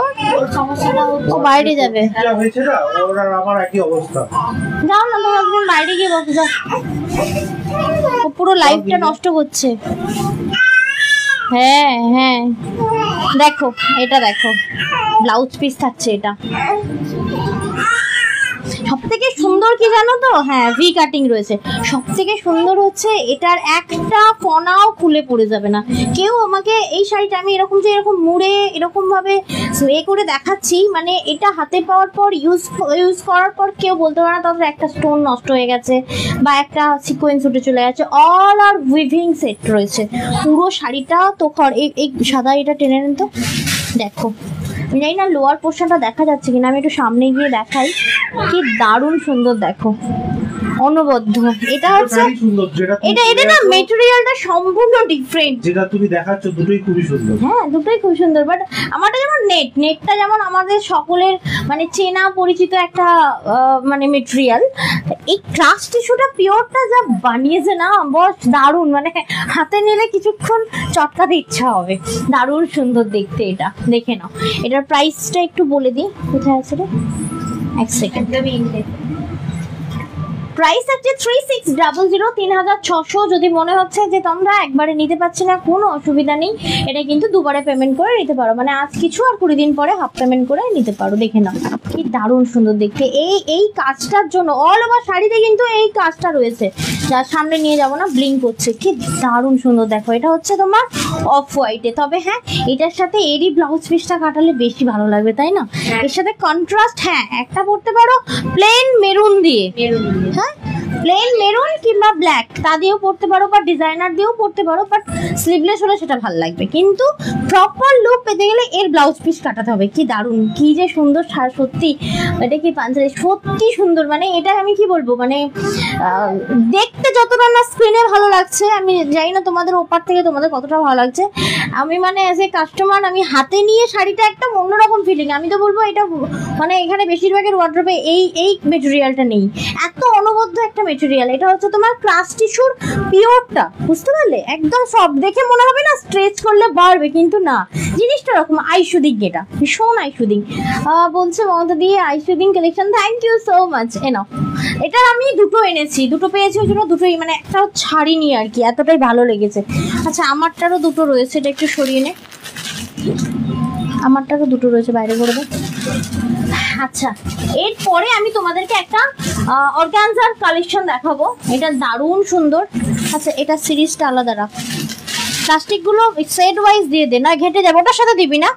সমস্যাটা ও বাইরে যাবে, যাও না তোমরা একদিন বাইরে গিয়ে বসে যাও, ও পুরো লাইফটা নষ্ট করছে। হ্যাঁ, দেখো এটা, দেখো ব্লাউজ পিস থাকছে এটা। সব থেকে সুন্দর কি জানো তো, হ্যাঁ ভি কাটিং রয়েছে। সব থেকে সুন্দর হচ্ছে এটার একটা কণাও খুলে পড়ে যাবে না। কেউ আমাকে এই শাড়িটা আমি এরকম যে এরকম মুড়ে এরকম ভাবে করে দেখাচ্ছি, মানে এটা হাতে পাওয়ার পর ইউজ করার পর কেউ বলতে পারে না তাদের একটা স্টোন নষ্ট হয়ে গেছে বা একটা সিকোয়েন্স উঠে চলে গেছে। অল আর উইভিং সেট রয়েছে পুরো শাড়িটা। তো এই সাদা এটা টেনে নেন তো, দেখো জানি না লোয়ার পোর্শনটা দেখা যাচ্ছে কিনা, আমি একটু সামনে গিয়ে দেখাই। কি দারুণ সুন্দর দেখো, অনবদ্য। এটা হচ্ছে এটা না মেটেরিয়ালটা সম্পূর্ণ ডিফারেন্ট। যেটা তুমি দেখাচ্ছ দুটোই খুবই সুন্দর। হ্যাঁ, দুটোই খুব সুন্দর, বাট আমারটা যেমন নেটটা যেমন আমাদের সকলের মানে চেনা পরিচিত একটা মানে মেটেরিয়াল, এই ক্রাশ টিস্যুটা পিওরটা যা বানিয়েছে না, বস দারুণ। মানে হাতে নিলে কিছুক্ষণ চটকাতে ইচ্ছা হবে, দারুণ সুন্দর দেখতে এটা। দেখে নাও, এটার প্রাইসটা একটু বলে দিই, কোথায় আছে রে, এক সেকেন্ড। প্রাইস আছে 3600, 3600। যদি মনে হচ্ছে যে তোমরা একবারে নিতে পারছি না, কোনো অসুবিধা নেই, এটা কিন্তু দুবারে পেমেন্ট করে নিতে পারো, মানে আজ কিছু আর 20 দিন পরে হাফ পেমেন্ট করে নিতে পারো। দেখে নাও কি দারুণ সুন্দর দেখতে। এই কাজটার জন্য অল ওভার শাড়িতে কিন্তু এই কাজটা রয়েছে, যার সামনে নিয়ে যাবো না, ব্লিঙ্ক করছে, কি দারুণ সুন্দর। দেখো এটা হচ্ছে তোমার অফ হোয়াইটে, তবে হ্যাঁ এটার সাথে এরই ব্লাউজ পিসটা কাটালে বেশি ভালো লাগবে, তাই না? এর সাথে কন্ট্রাস্ট, হ্যাঁ একটা পরতে পারো প্লেন মেরুন দিয়ে, হ্যাঁ প্লেন মেরুন কিংবা ব্ল্যাক তা দিয়েও পরতে পারো, বা ডিজাইনার দিয়েও পরতে পারো, বাট স্লিভলেস হলে সেটা ভালো লাগবে। কিন্তু প্রপার লুক পেতে গেলে এর ব্লাউজ পিস কাটাতে হবে। কি দারুণ, কি যে সুন্দর, সত্যি এটা কি পাঞ্জাবি, সত্যি সুন্দর। মানে এটা আমি কি বলবো, মানে দেখতে যতটা না স্ক্রিনে ভালো লাগছে, আমি জানি না তোমাদের ওপার থেকে তোমাদের কতটা ভালো লাগছে, আমি মানে অ্যাজ এ কাস্টমার আমি হাতে নিয়ে শাড়িটা একটা অন্যরকম ফিলিং। আমি তো বলবো এটা মানে এখানে বেশিরভাগের ওয়ার্ড্রোবে এই মেটেরিয়ালটা নেই, এত অনবদ্য একটা মেটেরিয়াল। এটা হচ্ছে তোমার ক্লাস টিস্যুর পিওরটা, বুঝতে পারলে? একদম সফট, দেখে মনে হবে না স্ট্রেচ করলে বাড়বে, কিন্তু না, জিনিসটা রকম আইশুদিং, এটা ভীষণ আইশুদিং। বলছে মমতা দিয়ে আইশুদিং collection, thank you so much. এনাও এটা আমি দুটো এনেছি, দুটো পেয়েছি, ওই জন্য দুটোই, মানে একটা ছাড়িনি আর কি, এতটাই ভালো লেগেছে। আচ্ছা আমারটারও দুটো রয়েছে, এটা একটু সরিয়ে নে, আমারটারও দুটো রয়েছে, বাইরে করে দে। আচ্ছা এরপরে আমি তোমাদেরকে একটা অর্গানজার কালেকশন দেখাবো, এটা দারুণ সুন্দর। আচ্ছা এটা সিরিজটা আলাদা রাখ, প্লাস্টিকগুলো সেট ওয়াইজ দিয়ে দে, না ঘেটে যাবে, ওটার সাথে দিবি না,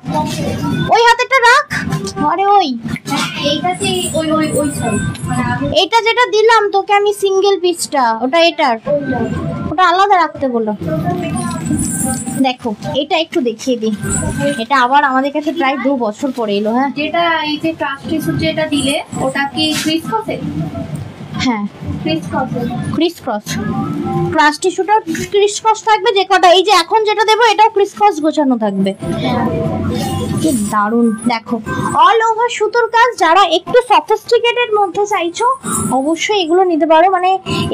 ওই হাতেরটা রাখ। আরে ওই এইটা যেটা দিলাম তোকে আমি সিঙ্গেল পিসটা, ওটা এটার, ওটা আলাদা রাখতে বলো। দেখো এটা একটু দেখিয়ে দিই, এটা আবার আমাদের কাছে প্রায় 2 বছর পরে এলো। হ্যাঁ যেটা এই যে প্লাস্টিক যেটা দিলে ওটা কি ক্রিস ক্রসে? হ্যাঁ ক্রিস ক্রসে, ক্রিস ক্রস, ক্রাশ টিস্যুটা ক্রিস ক্রস থাকবে, যে কটা এই যে এখন যেটা দেবো এটাও ক্রিস ক্রস গোছানো থাকবে। কি দারুণ, দেখো অল ওভার সুতোর কাজ। যারা একটু সফিস্টিকেটেড মধ্যে চাইছো অবশ্যই এগুলো নিতে পারো, মানে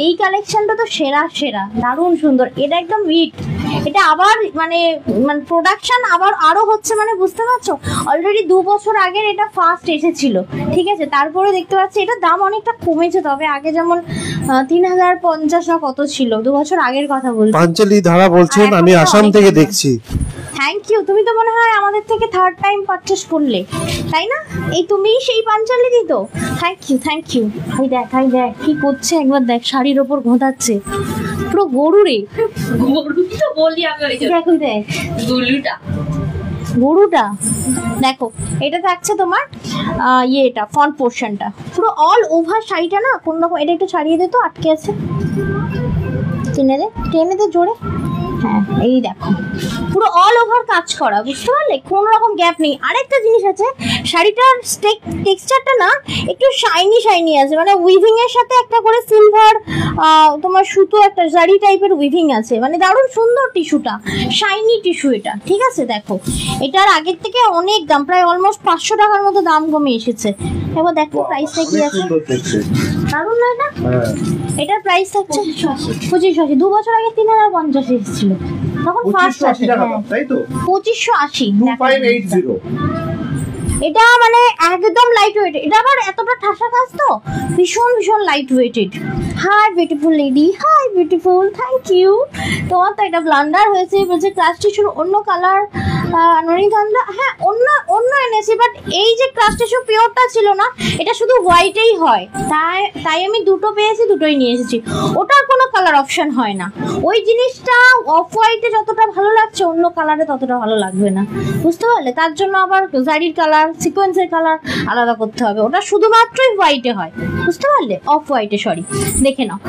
এই কালেকশনটা তো সেরা সেরা, দারুণ সুন্দর। এটা একদম হিট, এটা আবার মানে প্রোডাকশন আবার আরো হচ্ছে, মানে বুঝতে পারছো, অলরেডি 2 বছর আগের এটা ফার্স্ট এসেছিল, ঠিক আছে? তারপরে দেখতে পাচ্ছি এটার দাম অনেকটা কমেছে, তবে আগে যেমন 3050 না কত ছিল, 2 বছর আগের কথা বলছি। পাঞ্চালি ধারা বলছেন, আমি আসাম থেকে দেখছি। থ্যাংক ইউ, তুমি তো মনে হয় আমাদের থেকে 3rd টাইম পারচেস করলে, তাই না? এই তুমিই সেই পাঞ্চালি দিত, thank you thank you. Hi দেখ কি করছে, একবার দেখ শাড়ির ওপর ঘোঁটাচ্ছে, পুরো গরু রে, গরু তো বলি আমি, ওই যে দেখ দেখ গরুটা। দেখো এটা থাকছে তোমার এটা ফ্রন্ট পোর্শনটা পুরো অল ওভার শাড়িটা না কোন রকম, এটা একটু ছাড়িয়ে দে তো, আটকে আছে, টেনে দে জোরে। হ্যাঁ এই দেখো পুরো অল ওভার কাজ করা, বুঝতে পারলে? কোনো রকম গ্যাপ নেই। আরেকটা জিনিস আছে, শাড়িটার টেক্সচারটা না একটু শাইনি আছে, মানে উইভিং এর সাথে একটা করে সিলভার তোমার সুতো, একটা জারি টাইপের উইভিং আছে, মানে দারুণ সুন্দর টিস্যুটা, শাইনি টিস্যু এটা, ঠিক আছে? দেখো এটার আগের থেকে অনেক দাম, প্রায় অলমোস্ট 500 টাকার মতো দাম কমে এসেছে। এবার দেখো প্রাইসটা কি আছে, দারুণ নয় না? এটার প্রাইস হচ্ছে 2580, 2 বছর আগে 3050 এসেছিল, তখন ফার্স্ট আছে। 2580, এটা মানে একদম লাইট ওয়েট, এটা আবার এতটা ঠাসা কাজ তো, ভীষণ light weighted. Hi beautiful lady, hi beautiful, thank you. তোমার তো এটা ব্লান্ডার হয়েছে, বলছে ক্রাশ টিস্যুর অন্য কালার নরিনকান্দা, হ্যাঁ অন্য এনেছি, বাট এই যে ক্রাশ টিস্যু পিওরটা ছিল না, এটা শুধু হোয়াইটেই হয়, তাই আমি দুটো পেয়েছি, দুটোই নিয়ে এসেছি। ওটার কোনো কালার অপশন হয় না, ওই জিনিসটা অফ হোয়াইটে যতটা ভালো লাগছে অন্য কালারে ততটা ভালো লাগবে না, বুঝতে পারলে? তার জন্য আবার জারির কালার, সিকোয়েন্সের কালার আলাদা করতে হবে, ওটা শুধুমাত্রই হোয়াইটে হয়, বুঝতে পারলে? অফ হোয়াইটে, সরি। দেখে নাও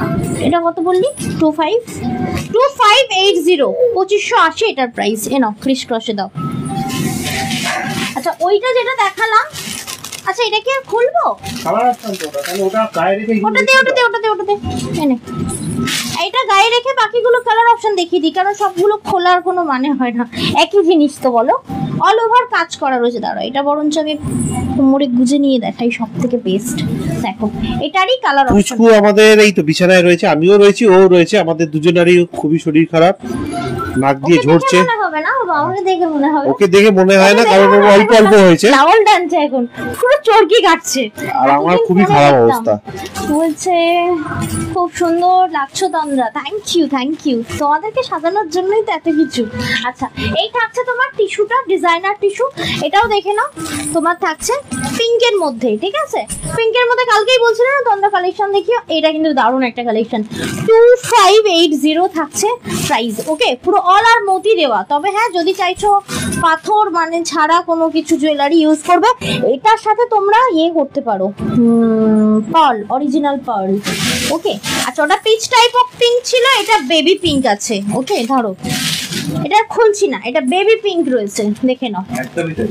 এটা কত বললি, 2580, 2580 এটার প্রাইস। এ নাও ক্রিস ক্রসে দাও। আচ্ছা ওইটা যেটা দেখালাম, আচ্ছা এটা কি আর খুলবো? ওটা দে এনে, এটা গায়ে রেখে বাকিগুলো কালার অপশন দেখিয়ে দিই, কারণ সবগুলো খোলার কোনো মানে হয় না, একই জিনিস তো বলো। অল ওভার কাজ করা রয়েছে, দাঁড়া এটা বরঞ্চ আমি কোমরে গুজে নিয়ে দেখাই, সব থেকে বেস্ট। দেখো এটারই কালার অপশন। পুচকু আমাদের এই তো বিছানায় রয়েছে, আমিও রয়েছি, ও রয়েছে, আমাদের দুজনেরই খুবই শরীর খারাপ, নাক দিয়ে ঝরছে। মনে হবে না, আমাকে দেখে মনে হবে। ওকে দেখে মনে হয় না, কারণ ও অল্প অল্প হয়েছে। ডাবল টানছে এখন, পুরো চরকি কাটছে। আর আমার খুবই খারাপ অবস্থা। বলছে খুব সুন্দর লাগছো তন্দ্রা, থ্যাংক ইউ। তোমাদেরকে সাজানোর জন্যই তো এত কিছু। আচ্ছা, এই থাকছে তোমার টিস্যুটা, ডিজাইনার টিস্যু। এটাও দেখে নাও, তোমার থাকছে পিঙ্কের মধ্যে, ঠিক আছে? পিঙ্কের মধ্যে কালকেই বলছিলে না তন্দ্রা কালেকশন দেখিও, এটা কিন্তু দারুণ একটা কালেকশন। 2580 থাকছে প্রাইস। ওকে, পুরো অল আর মতি দেওয়া। তবে হ্যাঁ, যদি চাইছো পাথর মানে ছাড়া কোনো কিছু জুয়েলারি ইউজ করবে, এটার সাথে তোমরা ইয়ে করতে পারো, পার্ল, অরিজিনাল পার্ল। ওকে, আচ্ছা, ওটা পিচ টাইপ অফ পিঙ্ক ছিল, এটা বেবি পিঙ্ক আছে। ওকে, ধরো, এটা খুলছি না, এটা বেবি পিঙ্ক রয়েছে, দেখে নাও। একদমই তাই।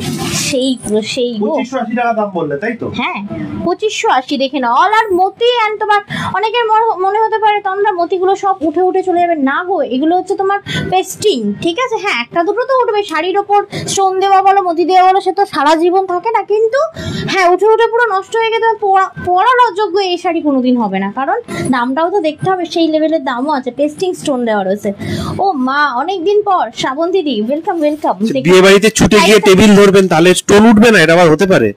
সেই গো 2580 টাকা দাম বললে, তাই তো? হ্যাঁ, 2580 দেখে নাও। All R Moti. অ্যান্ড তোমার অনেকের মনে হতে পারে তোমরা মতিগুলো সব উঠে চলে যাবে, না গো, এগুলো হচ্ছে তোমার পেস্টিং, ঠিক আছে? হ্যাঁ, একটা দুটো তো উঠবে, শাড়ির ওপর স্টোন দেওয়া বলো, মতি দেওয়া বলো, সে তো সারা জীবন থাকে না, কিন্তু হ্যাঁ, উঠে পুরো নষ্ট হয়ে গেলে পরার অযোগ্য এই শাড়ি কোনোদিন হবে না, কারণ দামটাও তো দেখতে হবে, সেই লেভেলের দামও আছে, পেস্টিং স্টোন দেওয়া রয়েছে। ও মা, অনেকদিন পর শ্রাবণ দিদি, ওয়েলকাম। বিয়ে বাড়িতে ছুটে গিয়ে টেবিল ধরবেন, তাহলে স্টোন উঠবে না? এটা আবার হতে পারে?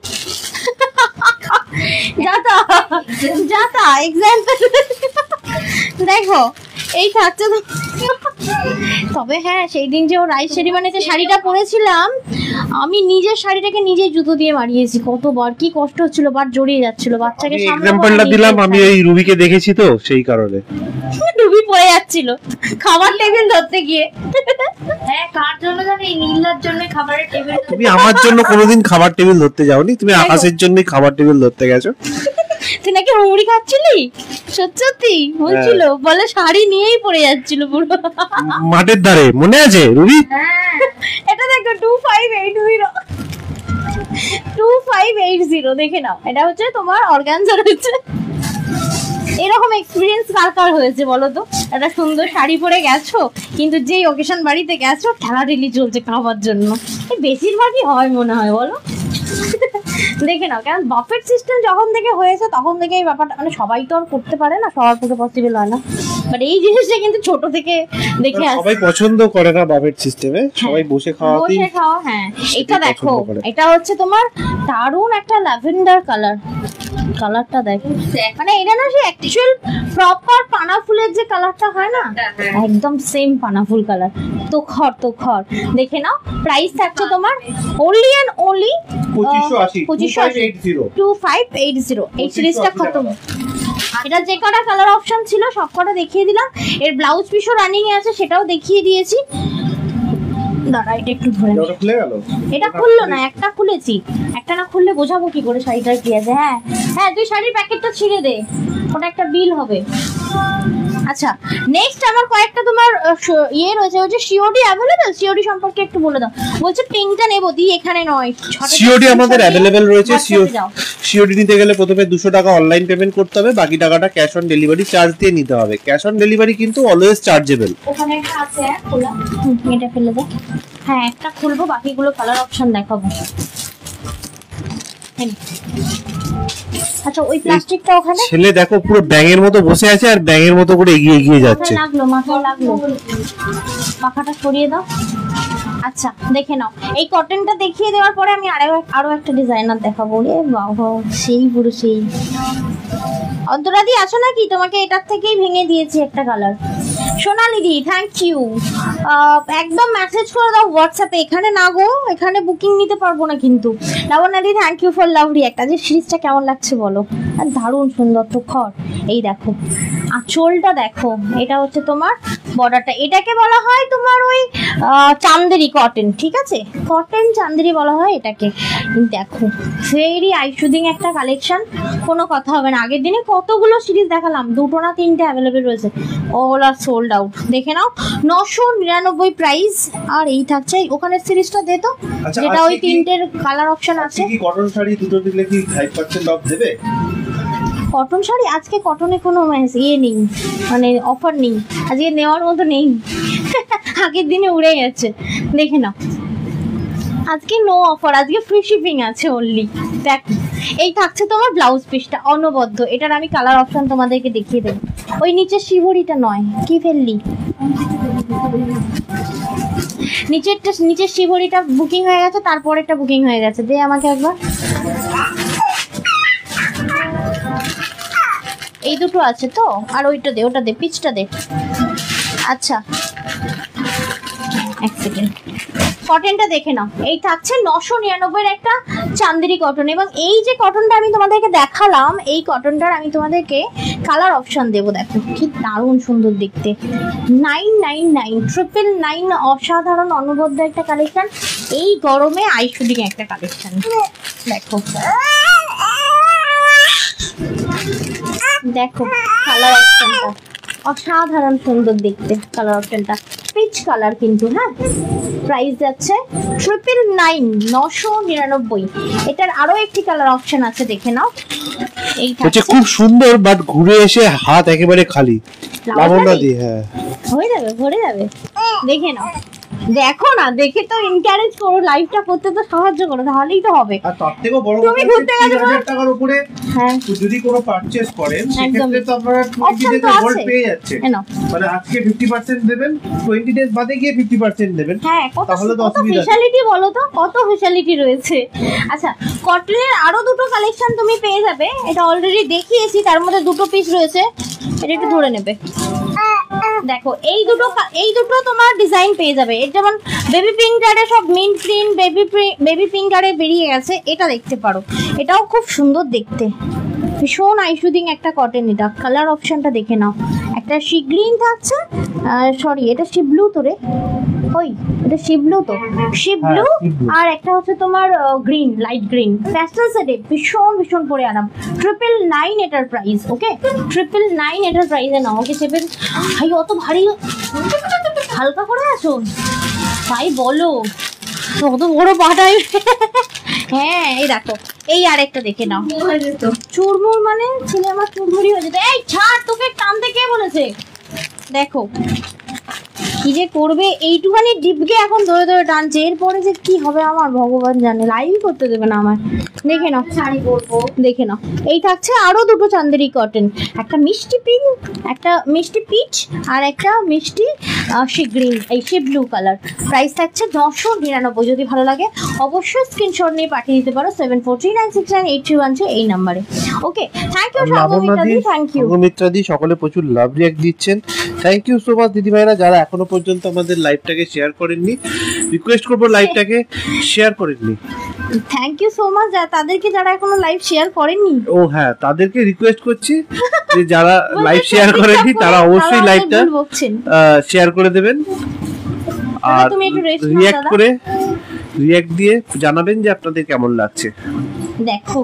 যাতা এক্সাম্পল দেখো, এই থাকছে। তবে হ্যাঁ, সেই দিন যে ও রাইস সেরিমনিতে শাড়িটা পরেছিলাম, আমি নিজের শাড়িটাকে নিজেই জুতো দিয়ে মারিয়েছি কতবার, কি কষ্ট হচ্ছিল, বার জড়িয়ে যাচ্ছিল। বাচ্চাকে সামনে এক্সাম্পলটা দিলাম, আমি এই রুবিকে দেখেছি তো, সেই কারণে। রুবি পড়ে যাচ্ছিল খাবার টেবিল ধরতে গিয়ে। হ্যাঁ, কার জন্য জানি? নীলার জন্য খাবারের টেবিল। তুমি আমার জন্য কোনোদিন খাবার টেবিল ধরতে যাওনি, তুমি আকাশের জন্যই খাবার টেবিল ধরতে গেছো। তুই নাকি হুড়ি খাচ্ছিলি? সত্যি বলছিল, বলে শাড়ি নিয়েই পড়ে যাচ্ছিল পুরো মাঠের ধারে, মনে আছে রুবি? এটা দেখো 2580 দেখে নাও। এটা হচ্ছে তোমার অর্গানজা রয়েছে। এরকম এক্সপিরিয়েন্স কার হয়েছে বলো তো? একটা সুন্দর শাড়ি পরে গেছো, কিন্তু যেই অকেশন বাড়িতে গেছো ঠেলাঠেলি চলছে খাওয়ার জন্য। বেশিরভাগই হয় মনে হয়, বলো? দেখে নাও, কারণ বাফেট সিস্টেম যখন থেকে হয়েছে তখন থেকে এই ব্যাপারটা, মানে সবাই তো আর করতে পারে না, সবার পক্ষে পসিবল হয় না, বাট এই জিনিসটা কিন্তু ছোট থেকে দেখে আসছে। সবাই পছন্দ করে না বাফেট সিস্টেমে, সবাই বসে খাওয়া। হ্যাঁ, এটা দেখো, এটা হচ্ছে তোমার দারুণ একটা ল্যাভেন্ডার কালারটা দেখো, মানে এটা না সে অ্যাকচুয়াল প্রপার পানা ফুলের যে কালারটা হয় না, একদম সেম পানা ফুল কালার। তো খর দেখে নাও। প্রাইস থাকছে তোমার only and only 2580। এই সিরিজটা খতম। এটা যে কটা কালার অপশন ছিল সব কটা দেখিয়ে দিলাম। এর ব্লাউজ পিসও রানিং এ আছে, সেটাও দেখিয়ে দিয়েছি। দাঁড়া, এটা একটু ধরে নে। এটা খুললো না, একটা খুলেছি, একটা না খুললে বোঝাবো কি করে শাড়িটার কি আছে। হ্যাঁ, তুই শাড়ির প্যাকেটটা ছিঁড়ে দে, ওটা একটা বিল হবে। আচ্ছা, নেক্সট আমার কয়েকটা তোমার ইয়ে রয়েছে, হচ্ছে সিওডি অ্যাভেলেবেল। সিওডি সম্পর্কে একটু বলে দাও। বলছে পিঙ্কটা নেবো, দি এখানে নয়, সিওডি আমাদের অ্যাভেলেবেল রয়েছে। সিওডি নিতে গেলে প্রথমে 200 টাকা অনলাইন পেমেন্ট করতে হবে, বাকি টাকাটা ক্যাশ অন ডেলিভারি চার্জ দিয়ে নিতে হবে। ক্যাশ অন ডেলিভারি কিন্তু অলওয়েজ চার্জেবল। ওখানে একটা আছে খোলা, এটা ফেলে দে। হ্যাঁ, একটা খুলবো, বাকিগুলো কালার অপশন দেখাবো। আচ্ছা, ওই প্লাস্টিকটা ওখানে। ছেলে দেখো পুরো ব্যাঙের মতো বসে আছে, আর ব্যাঙের মতো করে এগিয়ে যাচ্ছে। মাথায় লাগলো, পাখাটা সরিয়ে দাও। আচ্ছা, দেখে নাও, এই কটনটা দেখিয়ে দেওয়ার পরে আমি আরো একটা ডিজাইনার দেখাবো। রে বাবা, সেই পুরো সেই। অন্তরাদি আছো নাকি? তোমাকে এটার থেকেই ভেঙে দিয়েছি একটা কালার। সোনালিদি, থ্যাংক ইউ। একদম মেসেজ করে দাও হোয়াটসঅ্যাপে। এখানে না গো, এখানে বুকিং নিতে পারবো না কিন্তু। লাবণ্যাদি, thank you for love react. আজ সিরিজটা কেমন লাগছে বলো? আর দারুণ সুন্দর তো খর। এই দেখো, আঁচলটা দেখো, এটা হচ্ছে তোমার বর্ডারটা। এটাকে বলা হয় তোমার ওই চান্দেরি কটন, ঠিক আছে? কটন চান্দেরি বলা হয় এটাকে। দেখো, ভেরি আইশুদিং একটা কালেকশন, কোনো কথা হবে না। আগের দিনে কতগুলো সিরিজ দেখালাম, 2টো না 3টে অ্যাভেলেবেল রয়েছে, অল আর সোল্ড আউট। দেখে নাও, 999 প্রাইস। আর এই থাকছে ওখানে সিরিজটা দে তো, যেটা ওই 3টের কালার অপশন আছে। কি কটন শাড়ি দুটো দিলে কি 5% অফ দেবে? কটন শাড়ি আজকে কটনে কোনো ইয়ে নেই, মানে অফার নেই আজকে, নেওয়ার মতো নেই। আগের দিনে উড়ে গেছে। দেখে নাও, আজকে নো অফার, আজকে ফ্রি শিপিং আছে অনলি। দেখ, এই থাকছে তোমার ব্লাউজ পিসটা অনবদ্য। এটার আমি কালার অপশন তোমাদেরকে দেখিয়ে দেবো। ওই নিচে শিবরিটা নয়, কি ফেললি? নিচের শিবরিটা বুকিং হয়ে গেছে, তারপরে একটা বুকিং হয়ে গেছে। দে আমাকে একবার। এই দুটো আছে তো, আর ওইটা দে, ওটা দে, পিচটা দে। আচ্ছা এক সেকেন্ড, কটনটা দেখে নাও। এই থাকছে 999 এর একটা চান্দেরি কটন। এবং এই যে কটনটা আমি তোমাদেরকে দেখালাম, এই কটনটার আমি তোমাদেরকে কালার অপশন দেবো। দেখো কি দারুণ সুন্দর দেখতে। 999 অসাধারণ অনবদ্য একটা কালেকশন। এই গরমে আই শুটিং একটা কালেকশন। দেখো দেখো কালার অপশনটা অসাধারণ সুন্দর দেখতে। কালার অপশনটা পিচ কালার কিন্তু। হ্যাঁ, প্রাইস যাচ্ছে 999। এটার আরো একটি কালার অপশন আছে, দেখে নাও। এই হচ্ছে খুব সুন্দর, বাট ঘুরে এসে হাত একেবারে খালি। লাবণ্য দি, হ্যাঁ হয়ে যাবে, ভরে যাবে। দেখে নাও, দেখো না, দেখে তো এনকারেজ করো, লাইভটা করতে তো সাহায্য করো, তাহলেই তো হবে। আর তার থেকেও বড় তুমি ঘুরতে গেছো 3000 টাকার উপরে হ্যাঁ যদি কোনো পারচেজ করেন, সেক্ষেত্রে তো আপনারা 20 ডেজ গোল্ড পেয়ে যাচ্ছেন। মানে আজকে 50% দেবেন, 20 ডেজ বাদে গিয়ে 50% দেবেন। হ্যাঁ, তাহলে তো কত অসুবিধা ফ্যাসিলিটি বলো তো, কত ফ্যাসিলিটি রয়েছে। আচ্ছা, কটনের আরো দুটো কালেকশন তুমি পেয়ে যাবে। এটা অলরেডি দেখিয়েছি, তার মধ্যে দুটো পিস রয়েছে। এটা একটু ধরে নেবে। দেখো এই দুটো তোমার ডিজাইন পেয়ে যাবে। এর যেমন বেবি পিঙ্ক কালারে সব মিন্ট গ্রিন, বেবি পিঙ্ক কালারে বেরিয়ে গেছে। এটা দেখতে পারো, এটাও খুব সুন্দর দেখতে, ভীষণ আইশুদিং একটা কটন। এটা কালার অপশনটা দেখে নাও। একটা সি গ্রিন থাকছে, সরি এটা সি ব্লু তো রে, ওই এটা সি ব্লু তো, সি ব্লু। আর একটা হচ্ছে তোমার গ্রিন, লাইট গ্রিন, প্যাস্টেল শেডে, ভীষণ ভীষণ পরে আরাম। 999 এটার প্রাইস। ওকে, 999 এটার প্রাইসে নাও। ওকে চেপে, ভাই অত ভারী, হালকা করে আছো তাই বলো, অত বড় পাটাই। হ্যাঁ, এই দেখো, এই আরেকটা দেখে নাও। চুরমুর মানে ছেলে আমার চুরমুরি হয়ে যেত। এই ছাড়, তোকে টানতে কে বলেছে? দেখো কি যে করবে, এইটুখানি ডিপকে এখন ধরে ধরে টানছে। এরপরে যে কি হবে আমার ভগবান জানে, লাইভ করতে দেবে না আমার। দেখে নাও, শাড়ি পরবো, দেখে নাও। এই থাকছে আরো দুটো চান্দেরি কটন, একটা মিষ্টি পিঙ্ক, একটা মিষ্টি পিচ, আর একটা মিষ্টি সি গ্রিন, এই সি ব্লু কালার। প্রাইস থাকছে 999। যদি ভালো লাগে অবশ্যই স্ক্রিনশট নিয়ে পাঠিয়ে দিতে পারো 7439698312 এই নাম্বারে। ওকে, থ্যাংক ইউ সৌমিত্রাদি, থ্যাংক ইউ সৌমিত্রাদি। সকলে প্রচুর লাভ রিঅ্যাক্ট দিচ্ছেন, থ্যাংক ইউ সো মাচ দিদি ভাইরা। যারা এখনো পর্যন্ত আমাদের লাইভটাকে শেয়ার করেননি, রিকোয়েস্ট করবো লাইভটাকে শেয়ার করেননি। থ্যাংক ইউ সো মাচ তাদেরকে যারা এখনো লাইভ শেয়ার করেননি। ও হ্যাঁ, তাদেরকে রিকোয়েস্ট করছি যে যারা লাইভ শেয়ার করেননি তারা অবশ্যই লাইভটা শেয়ার করে দেবেন। আর রিঅ্যাক্ট দিয়ে জানাবেন যে আপনাদের কেমন লাগছে। দেখো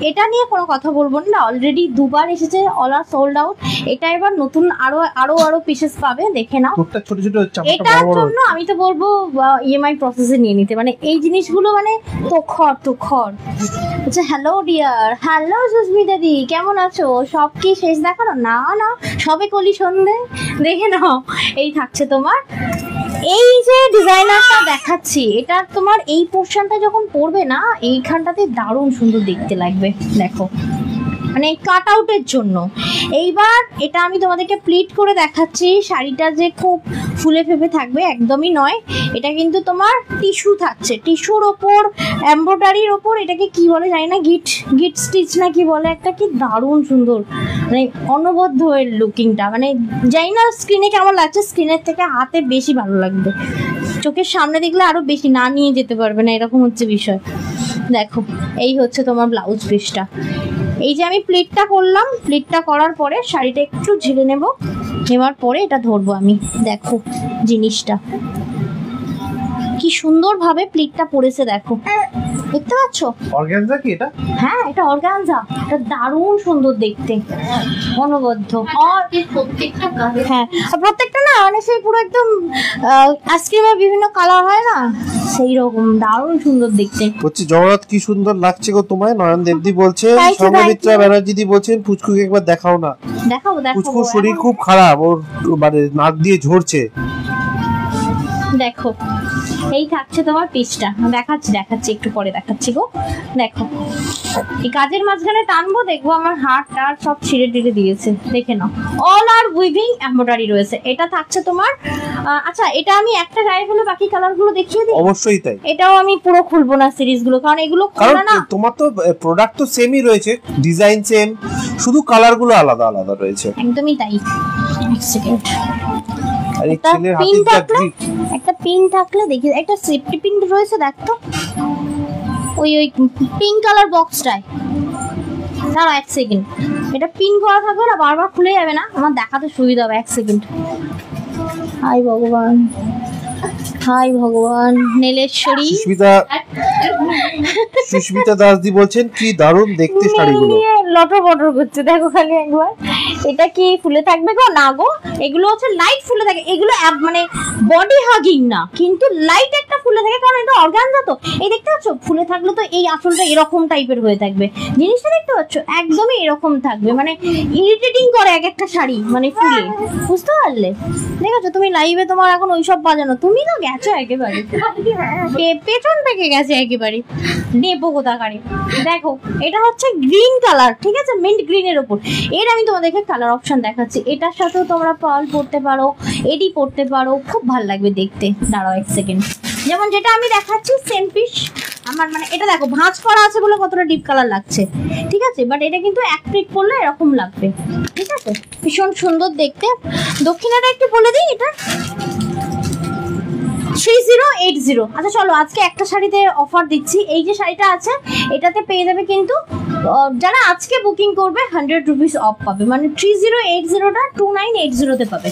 এটা নিয়ে কোনো কথা বলবো না, অলরেডি দুবার এসেছে, অল আর সোল্ড আউট। এটা এবার নতুন আরো পিসেস পাবে, দেখে নাও। ছোট ছোট এটার জন্য আমি তো বলবো ইএমআই প্রসেসে নিয়ে নিতে, মানে এই জিনিসগুলো মানে তোখর। আচ্ছা, হ্যালো ডিয়ার, হ্যালো সুস্মিতা দি, কেমন আছো? সব কি শেষ দেখানো? না সবে কলি সন্ধে। দেখে নাও, এই থাকছে তোমার এই যে ডিজাইনারটা দেখাচ্ছি, এটা তোমার এই পোর্শনটা যখন পরবে না, এইখানটাতে দারুণ সুন্দর দেখতে লাগবে। দেখো, মানে কাট আউটের জন্য। এইবার এটা আমি তোমাদেরকে প্লিট করে দেখাচ্ছি। শাড়িটা যে খুব ফুলে ফেপে থাকবে একদমই নয়। এটা কিন্তু তোমার টিস্যু থাকছে, টিস্যুর ওপর এমব্রয়ডারির ওপর, এটাকে কি বলে জানি না, গিট স্টিচ না কি বলে একটা, কি দারুণ সুন্দর, মানে অনবদ্য এর লুকিংটা। মানে জানি না স্ক্রিনে কেমন লাগছে, স্ক্রিনের থেকে হাতে বেশি ভালো লাগবে, চোখের সামনে দেখলে আরো বেশি না নিয়ে যেতে পারবে না, এরকম হচ্ছে বিষয়। দেখো, এই হচ্ছে তোমার ব্লাউজ পিসটা। এই যে আমি প্লিটটা করলাম, প্লিটটা করার পরে শাড়িটা একটু ঝেড়ে নেবার পরে এটা ধরবো আমি। দেখো জিনিসটা কি সুন্দর ভাবে প্লিটটা পড়েছে, দেখো দেখতে পাচ্ছ? অর্গানজা কি এটা? হ্যাঁ, এটা অর্গানজা। এটা দারুণ সুন্দর দেখতে, অনবদ্য। হ্যাঁ, প্রত্যেকটা না মানে সেই পুরো একদম আইসক্রিমের বিভিন্ন কালার হয় না, সেই রকম দারুণ সুন্দর দেখতে। বলছি জগন্নাথ কি সুন্দর লাগছে গো তোমায়। নয়ন দেবদি বলছে, সৌমিত্রা ব্যানার্জি দি বলছেন পুচকুকে একবার দেখাও না। দেখাবো। পুচকুর শরীর খুব খারাপ, ওর মানে নাক দিয়ে ঝরছে। দেখো এই থাকছে তোমার পিসটা, দেখাচ্ছি একটু পরে দেখাচ্ছি গো। দেখো এই কাজের মাঝখানে টানবো, দেখবো আমার হাত টার সব ছিঁড়ে টিড়ে দিয়েছে, দেখে নাও। অল আর উইভিং এমব্রয়ডারি রয়েছে। এটা থাকছে তোমার আচ্ছা এটা আমি একটা গায়ে ফেলে বাকি কালার গুলো দেখিয়ে দিই। অবশ্যই তাই, এটাও আমি পুরো খুলবো না সিরিজ গুলো, কারণ এগুলো খোলা না। তোমার তো প্রোডাক্ট তো সেমই রয়েছে, ডিজাইন সেম, শুধু কালার গুলো আলাদা আলাদা রয়েছে। একদমই তাই। এক সেকেন্ড, আর এই ছেলের হাতে যা গ্রিপ, একটা পিন থাকলে দেখি, একটা সেফটি পিন রয়েছে দেখ তো, ওই পিঙ্ক কালার বক্সটায়। দাঁড়াও এক সেকেন্ড, এটা পিন করা থাকবে না, বারবার খুলে যাবে না, আমার দেখাতে সুবিধা হবে। এক সেকেন্ড। হাই ভগবান, হাই ভগবান। নীলেশ্বরী সুস্মিতা দাসদি বলছেন কি দারুণ দেখতে শাড়িগুলো, লটর বটর করছে দেখো খালি একবার। এটা কি ফুলে থাকবে গো? না গো, এগুলো হচ্ছে লাইট ফুলে থাকে, এগুলো মানে বডি হাগিং না, কিন্তু লাইট একটা ফুলে থাকে, কারণ এটা অর্গানজা তো। এই দেখতে পাচ্ছ, ফুলে থাকলে তো এই আঁচলটা এরকম টাইপের হয়ে থাকবে, জিনিসটা দেখতে পাচ্ছ একদমই এরকম থাকবে, মানে ইরিটেটিং করে এক একটা শাড়ি মানে ফুলে, বুঝতে পারলে? দেখেছো তুমি লাইভে তোমার এখন ওইসব বাজানো, তুমি তো গেছো একেবারে পেছন থেকে গেছে একেবারে নেবো কোথাকারে। দেখো এটা হচ্ছে গ্রিন কালার, ঠিক আছে, মিন্ট গ্রিনের ওপর। এর আমি তোমাদেরকে কালার অপশন দেখাচ্ছি, এটার সাথেও তোমরা পার্ল পরতে পারো, এডি পরতে পারো, খুব ভালো লাগবে দেখতে। দাঁড়াও এক সেকেন্ড, যেমন যেটা আমি দেখাচ্ছি সেম পিস আমার, মানে এটা দেখো ভাঁজ করা আছে বলে কতটা ডিপ কালার লাগছে, ঠিক আছে, বাট এটা কিন্তু এক প্রিক পরলে এরকম লাগবে, ঠিক আছে, ভীষণ সুন্দর দেখতে। দক্ষিণাটা একটু বলে দিই, এটা 3080। আচ্ছা চলো আজকে একটা শাড়িতে অফার দিচ্ছি, এই যে শাড়িটা আছে এটাতে পেয়ে যাবে কিন্তু যারা আজকে বুকিং করবে 100 রুপিস অফ পাবে, মানে 3080টা 2980 তে পাবে।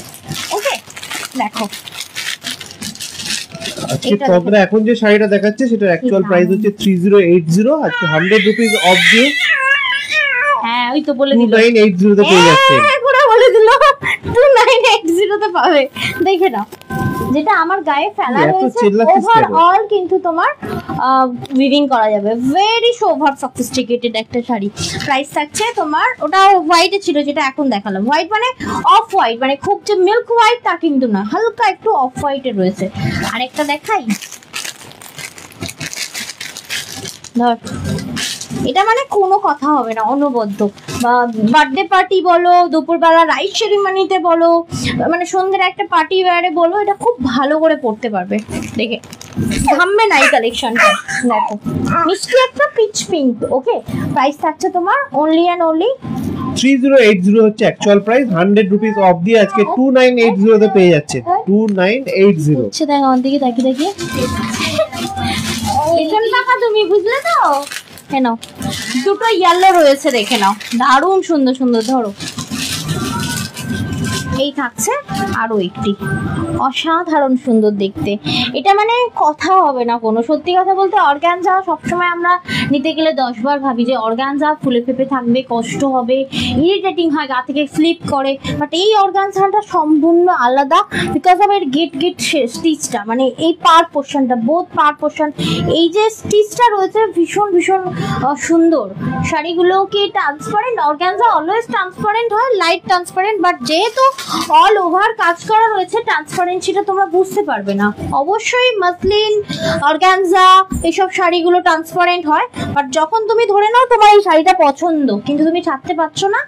ওকে দেখো আজকে তোমরা এখন যে শাড়িটা দেখাচ্ছে সেটার অ্যাকচুয়াল প্রাইস হচ্ছে 3080, আজকে 100 রুপিস অফ দিয়ে হ্যাঁ ওই তো বলে দিল 2980 তে পেয়ে যাচ্ছে। পুরো বলে দিল 2980 তে পাবে, দেখে নাও। যেটা আমার গায়ে ফেলা রয়েছে ওভারঅল কিন্তু তোমার উইভিং করা যাবে, ভেরি সোভার সফিস্টিকেটেড একটা শাড়ি। প্রাইস থাকছে তোমার, ওটা হোয়াইটে ছিল যেটা এখন দেখালাম, হোয়াইট মানে অফ হোয়াইট, মানে খুব যে মিল্ক হোয়াইট তা কিন্তু না, হালকা একটু অফ হোয়াইটে রয়েছে। আরেকটা দেখাই, ধর এটা মানে কোনো কথা হবে না, অনবদ্য, বা বার্থডে পার্টি বলো, দুপুরবেলা রাইস সেরিমনিতে বলো, মানে সন্ধ্যের একটা পার্টি ওয়্যারে বলো, এটা খুব ভালো করে পড়তে পারবে। দেখে ঘামবে না এই কালেকশনটা, দেখো মিষ্টি একটা পিচ পিঙ্ক। ওকে প্রাইস থাকছে তোমার অনলি অ্যান্ড অনলি 3080 হচ্ছে অ্যাকচুয়াল প্রাইস, 100 রুপিস অফ দিয়ে আজকে 2980 তে পেয়ে যাচ্ছে। 2980 আচ্ছা দেখো আমার দিকে তাকিয়ে এখান টাকা তুমি বুঝলে তো। কেন দুটো ইয়েলো রয়েছে দেখে নাও, দারুণ সুন্দর সুন্দর। ধরো এই থাকছে আরো একটি অসাধারণ সুন্দর দেখতে, এটা মানে কথা হবে না কোনো। সত্যি কথা বলতে অর্গানজা সবসময় আমরা নিতে গেলে 10 বার ভাবি যে অর্গানজা ফুলে ফেপে থাকবে, কষ্ট হবে, ইরিটেটিং হয়, গা থেকে স্লিপ করে, বাট এই অর্গানজাটা সম্পূর্ণ আলাদা বিকজ অফ এর গেট স্টিচটা, মানে এই পার পোর্শনটা, বোথ পার পোর্শন, এই যে স্টিচটা রয়েছে ভীষণ ভীষণ সুন্দর। শাড়িগুলো কি ট্রান্সপারেন্ট, অর্গানজা অলওয়েজ ট্রান্সপারেন্ট হয়, লাইট ট্রান্সপারেন্ট, বাট যেহেতু অল ওভার কাজ করা রয়েছে ট্রান্সপারেন্সিটা তোমরা বুঝতে পারবে না। অবশ্যই মাসলিন, অর্গানজা এইসব শাড়িগুলো ট্রান্সপারেন্ট হয়, বাট যখন তুমি ধরে নাও তোমার এই শাড়িটা পছন্দ কিন্তু তুমি ছাড়তে পারছো না,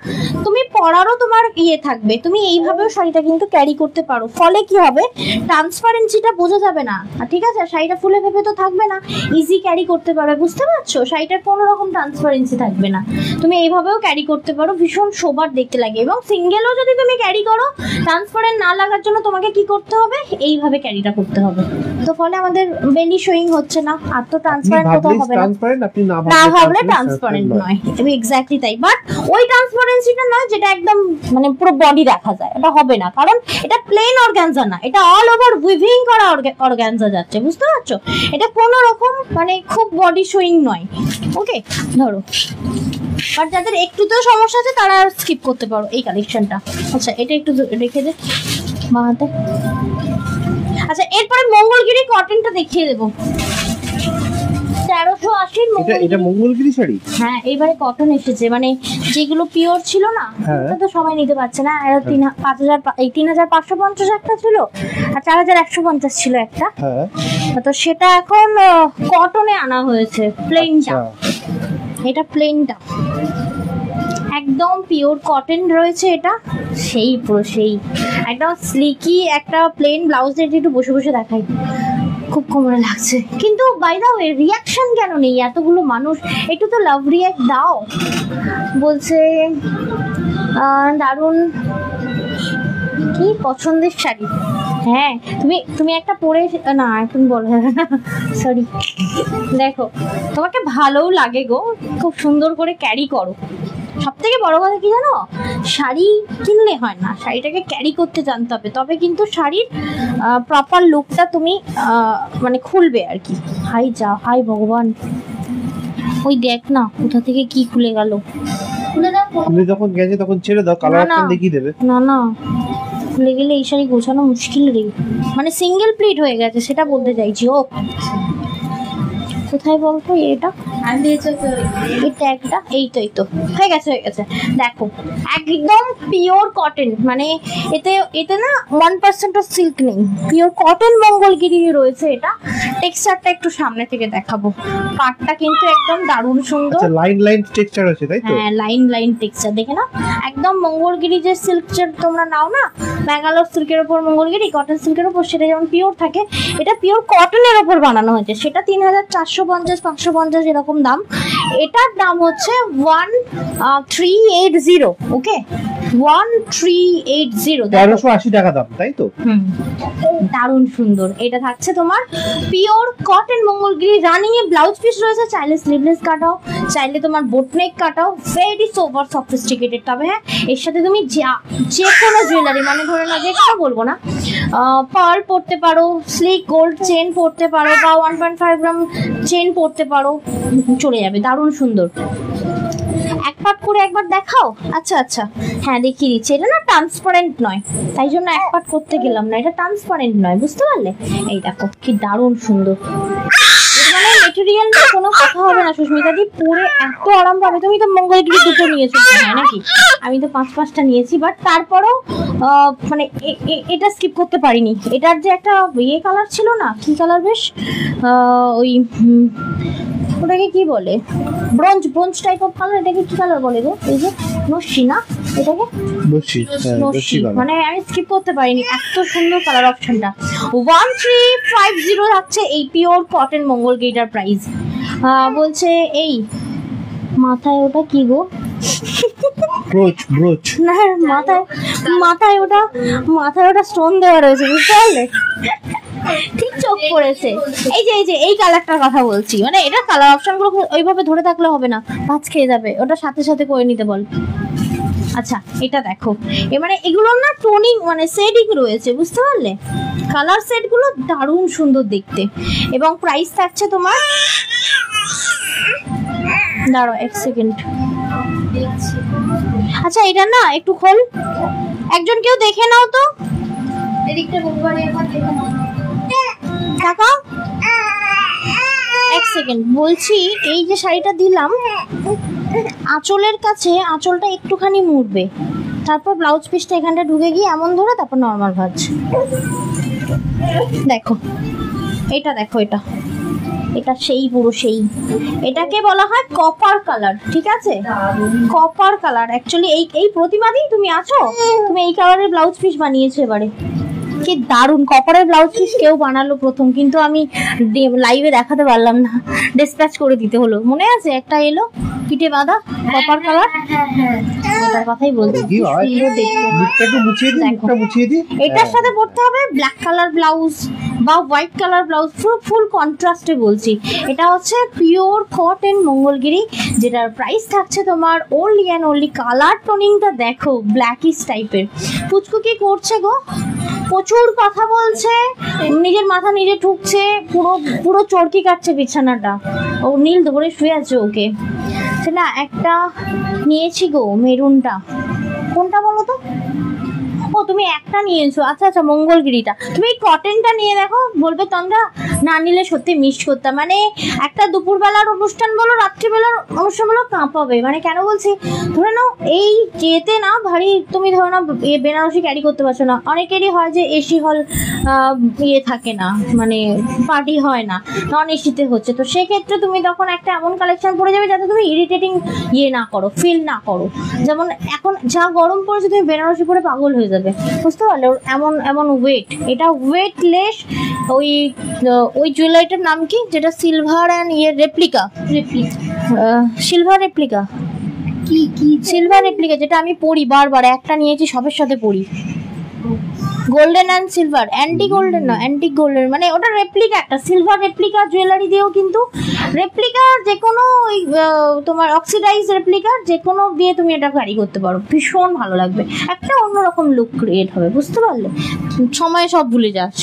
তুমি পরারও তোমার থাকবে, তুমি এইভাবেও শাড়িটা কিন্তু ক্যারি করতে পারো, ফলে কি হবে ট্রান্সপারেন্সিটা বোঝা যাবে না, ঠিক আছে, শাড়িটা ফুলে ফেপে তো থাকবে না, ইজি ক্যারি করতে পারবে, বুঝতে পারছো, শাড়িটার কোনো রকম ট্রান্সপারেন্সি থাকবে না, তুমি এইভাবেও ক্যারি করতে পারো, ভীষণ সোবার দেখতে লাগে। এবং সিঙ্গেলও যদি তুমি ক্যারি করো, ট্রান্সপারেন্ট না লাগার জন্য তোমাকে কি করতে হবে, এইভাবে ক্যারিটা করতে হবে, তো ফলে আমাদের বেলি শোয়িং হচ্ছে না, আর তো ট্রান্সপারেন্ট কোথাও হবে না, আপনি না ভাবলে ট্রান্সপারেন্ট নয়, তুমি এক্স্যাক্টলি তাই, বাট ওই ট্রান্সপারেন্সিটা নয় যেটা একদম মানে পুরো বডি দেখা যায়, এটা হবে না, কারণ এটা প্লেন অর্গানজা না, এটা অল ওভার উইভিং করা অর্গানজা যাচ্ছে, বুঝতে পারছো, এটা কোনো রকম মানে খুব বডি শোয়িং নয়। ওকে ধরো, আর যাদের একটু তো সমস্যা আছে তারা স্কিপ করতে পারো এই কালেকশনটা। আচ্ছা এটা একটু রেখে দে বাঁহাতে। আচ্ছা এরপরে মঙ্গলগিরি কটনটা দেখিয়ে দেবো, 1380 এটা মঙ্গলগিরি শাড়ি? হ্যাঁ, এইবারে কটন এসেছে, মানে যেগুলো পিওর ছিল না ওটা তো সবাই নিতে পারছে না। 3550 একটা ছিল আর 4150 ছিল একটা। হ্যাঁ, তো সেটা এখন কটনে আনা হয়েছে, প্লেনটা। এটা প্লেনটা একদম পিওর কটন রয়েছে, এটা সেই পুরো সেই একদম স্লিকি একটা প্লেন ব্লাউজ দিয়ে একটু বসে বসে দেখাই, খুব কোমরে লাগছে। কিন্তু বাই দা ওয়ে রিয়াকশন কেন নেই এতগুলো মানুষ? একটু তো লাভ রিয়াক্ট দাও। বলছে দারুণ, কি পছন্দের শাড়ি। হ্যাঁ, তুমি একটা পরে না, এখন বলো, সরি। দেখো, তোমাকে ভালোও লাগে গো, খুব সুন্দর করে ক্যারি করো। সব থেকে বড় কথা কি জানো, শাড়ি কিনলে হয় না, শাড়িটাকে ক্যারি করতে জানতে হবে, তবে কিন্তু শাড়ির প্রপার লুকটা তুমি মানে খুলবে আর কি। হাই ভগবান, ওই দেখ না কোথা থেকে কি খুলে গেল। খুলে যখন গেছে তখন ছেড়ে দাও, কালার অপশন দেখিয়ে দেবে। না খুলে গেলে এই শাড়ি গোছানো মুশকিল রে, মানে সিঙ্গেল প্লিট হয়ে গেছে সেটা বলতে চাইছি। ও কোথায় বলতো এটা, এটা একটা, এই তো হয়ে গেছে। দেখো একদম পিওর কটন, মানে এতে না 1% অফ সিল্ক নেই, পিওর কটন মঙ্গলগিরি রয়েছে। এটা টেক্সচারটা একটু সামনে থেকে দেখাবো, পাটটা কিন্তু একদম দারুণ সুন্দর। আচ্ছা, লাইন টেক্সচার আছে তাই তো? হ্যাঁ, লাইন টেক্সচার দেখে না, একদম মঙ্গলগিরি যে সিল্কচার তোমরা নাও না, ব্যাঙ্গালোর সিল্কের ওপর মঙ্গলগিরি কটন সিল্কের ওপর, সেটা যেমন পিওর থাকে, এটা পিওর কটনের ওপর বানানো হয়েছে। সেটা 3450-550 এরকম দাম। এটার দাম হচ্ছে 1380। ওকে, 1380, 1380 টাকা দাম, তাই তো? দারুণ সুন্দর। এটা থাকছে তোমার পিওর কটন মঙ্গলগিরি, রানিং এ ব্লাউজ পিস রয়েছে, চাইলে স্লিভলেস কাটাও, চাইলে তোমার বোটনেক কাটাও, ভেরি সোভার সফিস্টিকেটেড। তবে হ্যাঁ, এর সাথে তুমি যে কোনো জুয়েলারি, মানে ধরে না যে কোনো বলবো না, পার্ল পরতে পারো, স্লিক গোল্ড চেন পরতে পারো, বা 1.5 গ্রাম চেন পরতে পারো, চলে যাবে। দারুণ সুন্দর। এক পাট করে একবার দেখাও। আচ্ছা, হ্যাঁ দেখিয়ে দিচ্ছি। এটা না ট্রান্সপারেন্ট নয়, তাই জন্য এক পাট করতে গেলাম না, এটা ট্রান্সপারেন্ট নয়, বুঝতে পারলে? এই দেখো কি দারুণ সুন্দর, মানে মেটেরিয়াল নিয়ে কোনো কথা হবে না সুস্মিতা দি, পরে এত আরাম পাবে। তুমি তো মঙ্গলগিরি দুটো নিয়েছো নাকি? আমি তো 5-5টা নিয়েছি, বাট তারপরেও মানে এটা স্কিপ করতে পারিনি। এটার যে একটা কালার ছিল না, কি কালার বেশ, ওই ওটাকে কি বলে, ব্রোঞ্জ টাইপ অফ কালার, এটাকে কি কালার বলে গো? এই যে নস্যি না, এটাকে নস্যি, মানে আমি স্কিপ করতে পারিনি, এত সুন্দর কালার অপশনটা। 1350 থাকছে এই পিওর কটন মঙ্গলগিরিটার প্রাইস। বলছে এই মাথায় ওটা কি গো, ব্রোচ না, মাথায় ওটা স্টোন দেওয়া রয়েছে, বুঝতে পারলে? ঠিক চোখ পড়েছে। এই যে এই কালারটার কথা বলছি, মানে এটা কালার অপশন গুলো ওইভাবে ধরে থাকলে হবে না, ভাঁজ খেয়ে যাবে, ওটা সাথে করে নিতে বল। আচ্ছা, এটা দেখো, মানে এগুলোর না টোনিং, মানে শেডিং রয়েছে, বুঝতে পারলে? কালার সেট গুলো দারুণ সুন্দর দেখতে, এবং প্রাইস থাকছে তোমার, দাঁড়াও 1 সেকেন্ড। আচ্ছা, এটা না একটু খোল, একজন কেউ দেখে নাও তো, এদিকটা বহুবারে একবার দেখে নাও। টাকা 1 সেকেন্ড বলছি। এই যে শাড়িটা দিলাম, আঁচলের কাছে আঁচলটা একটুখানি মুড়বে, তারপর ব্লাউজ পিসটা এখানটা ঢুকে গিয়ে এমন ধরে, তারপর নর্মাল ভাঁজ। দেখো এটা, দেখো এটা সেই পুরো সেই, এটাকে বলা হয় কপার কালার, ঠিক আছে? কপার কালার অ্যাকচুয়ালি এই প্রতিমাদি তুমি আছো, তুমি এই কালারের ব্লাউজ পিস বানিয়েছো এবারে, কি দারুণ কপারের ব্লাউজ পিস কেউ বানালো প্রথম, কিন্তু আমি লাইভে দেখাতে পারলাম না, ডিসপ্যাচ করে দিতে হলো। মনে আছে একটা এলো পিঠে বাঁধা কপার কালার, ওটার কথাই বলছি। এটার সাথে পড়তে হবে ব্ল্যাক কালার ব্লাউজ বা হোয়াইট কালার ব্লাউজ, ফুল কন্ট্রাস্টে বলছি। এটা হচ্ছে পিওর কটন মঙ্গলগিরি, যেটার প্রাইস থাকছে তোমার ওনলি অ্যান্ড ওনলি, কালার টোনিংটা দেখো ব্ল্যাকিশ টাইপের। পুচকু কি করছে গো? প্রচুর কথা বলছে, নিজের মাথা নিজে ঠুকছে, পুরো চরকি কাটছে বিছানাটা, ও নীল ধরে শুয়ে আছে ওকে। সেটা একটা নিয়েছি গো, মেরুনটা, কোনটা বলো তো? ও তুমি একটা নিয়েছো, আচ্ছা আচ্ছা মঙ্গলগিরিটা, তুমি এই কটনটা নিয়ে দেখো, বলবে তন্দ্রা না নিলে সত্যি মিস করতাম। মানে একটা দুপুরবেলার অনুষ্ঠান বলো রাত্রিবেলার অনুষ্ঠান বলো কাঁপাবে। মানে কেন বলছি, ধরে নাও এই যেতে না ভারী, তুমি ধরে নাও বেনারসি ক্যারি করতে পারছো না, অনেকেরই হয় যে এসি হল ইয়ে থাকে না, মানে পার্টি হয় না, নন এসিতে হচ্ছে, তো সেক্ষেত্রে তুমি তখন একটা এমন কালেকশন পরে যাবে যাতে তুমি ইরিটেটিং ইয়ে না করো, ফিল না করো। যেমন এখন যা গরম পড়েছে তুমি বেনারসি পরে পাগল হয়ে যাবে, বুঝতে পারলে? এমন এমন ওয়েট, এটা ওয়েটলেস। ওই জুয়েলারিটার নাম কি, যেটা সিলভার অ্যান্ড ইয়ে রেপ্লিকা, সিলভার রেপ্লিকা, কি সিলভার রেপ্লিকা, যেটা আমি পরি বারবার, একটা নিয়েছি সবের সাথে পরি, golden and silver, anti golden না, অ্যান্টি গোল্ডেন, মানে ওটা রেপ্লিকা, একটা সিলভার রেপ্লিকা জুয়েলারি দিয়েও কিন্তু রেপ্লিকার যে কোনো তোমার অক্সিডাইজ রেপ্লিকার যে কোনো দিয়ে তুমি এটা ক্যারি করতে পারো, ভীষণ ভালো লাগবে, একটা অন্যরকম লুক ক্রিয়েট হবে, বুঝতে পারলে? সময় সব ভুলে যাস।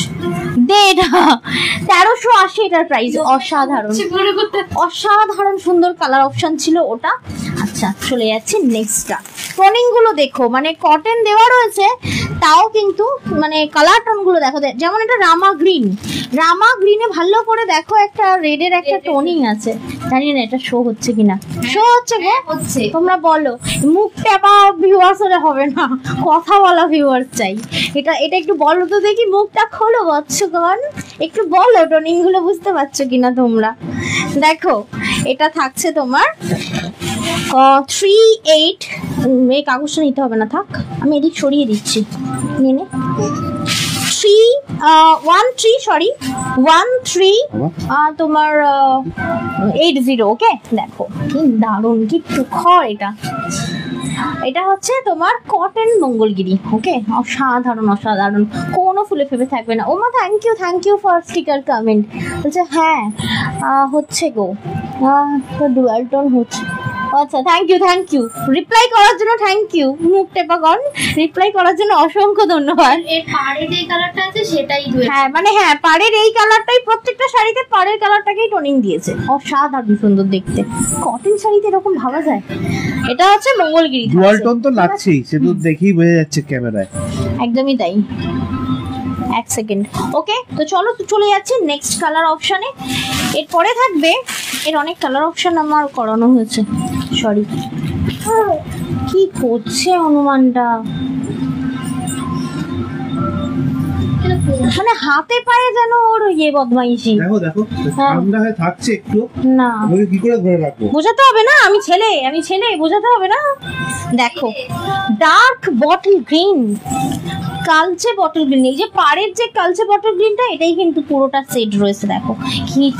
দে এটা 1380 এটার প্রাইস, অসাধারণ অসাধারণ সুন্দর কালার অপশন ছিল ওটা। আচ্ছা চলে যাচ্ছে নেক্সটটা। টোনিং গুলো দেখো, মানে কটন দেওয়া রয়েছে তাও কিন্তু মানে কালার টোন গুলো দেখো, যেমন এটা রামা গ্রিন, রামা গ্রিনে ভালো করে দেখো একটা রেডের একটা টোনিং আছে, জানি না এটা শো হচ্ছে কিনা, শো হচ্ছে গো, হচ্ছে। তোমরা বলো, মুখ টেপা ভিউয়ার্স হলে হবে না, কথা বলা ভিউয়ার্স চাই। এটা একটু বলো তো দেখি, মুখটা খোলো বৎসগণ, একটু বলো টোনিং গুলো বুঝতে পারছো কিনা তোমরা। দেখো এটা থাকছে তোমার 3-8, এই কাগজটা নিতে হবে না, থাক আমি এদিক সরিয়ে দিচ্ছি, নিয়ে নে। 13 তোমার 80, ওকে। দেখো কি দারুণ, কি তুখর এটা, এটা হচ্ছে তোমার কটন মঙ্গলগিরি, ওকে, অসাধারণ অসাধারণ, কোনো ফুলে ফেপে থাকবে না। ওমা thank you for sticker comment, বলছে হ্যাঁ হচ্ছে গো, ডুয়াল টোন হচ্ছে, আচ্ছা থ্যাংক ইউ রিপ্লাই করার জন্য, থ্যাংক ইউ মুখ টেপাগণ, রিপ্লাই করার জন্য অসংখ্য ধন্যবাদ। এর পাড়ের যে কালারটা আছে সেটাই দুয়ে, হ্যাঁ মানে হ্যাঁ পাড়ের এই কালারটাই, প্রত্যেকটা শাড়িতে পাড়ের কালারটাকেই টোনিং দিয়েছে, অসাধারণ সুন্দর দেখতে, কটন শাড়িতে এরকম ভাবা যায়। এটা হচ্ছে মঙ্গলগিরি, ডুয়াল টোন তো লাগছেই, সে তো দেখেই বোঝা যাচ্ছে ক্যামেরায়, একদমই তাই। এক সেকেন্ড, ওকে, তো চলো চলে যাচ্ছি নেক্সট কালার অপশনে। এরপরে থাকবে, এর অনেক কালার অপশন আমার করানো হয়েছে, সরি। কি করছে অনুমানটা, মানে হাতে পায়ে যেন ওর ইয়ে বদমাইশি। দেখো ঠান্ডা হয়ে থাকছে একটু, না আমাকে কি করে ধরে রাখবো, বোঝাতে হবে না, আমি ছেলে বোঝাতে হবে না। দেখো ডার্ক বটল গ্রিন, কালচে বটল গ্রিন, এই যে পাড়ের যে কালচে বটল গ্রিনটা, এটাই কিন্তু পুরোটা সেট রয়েছে। দেখো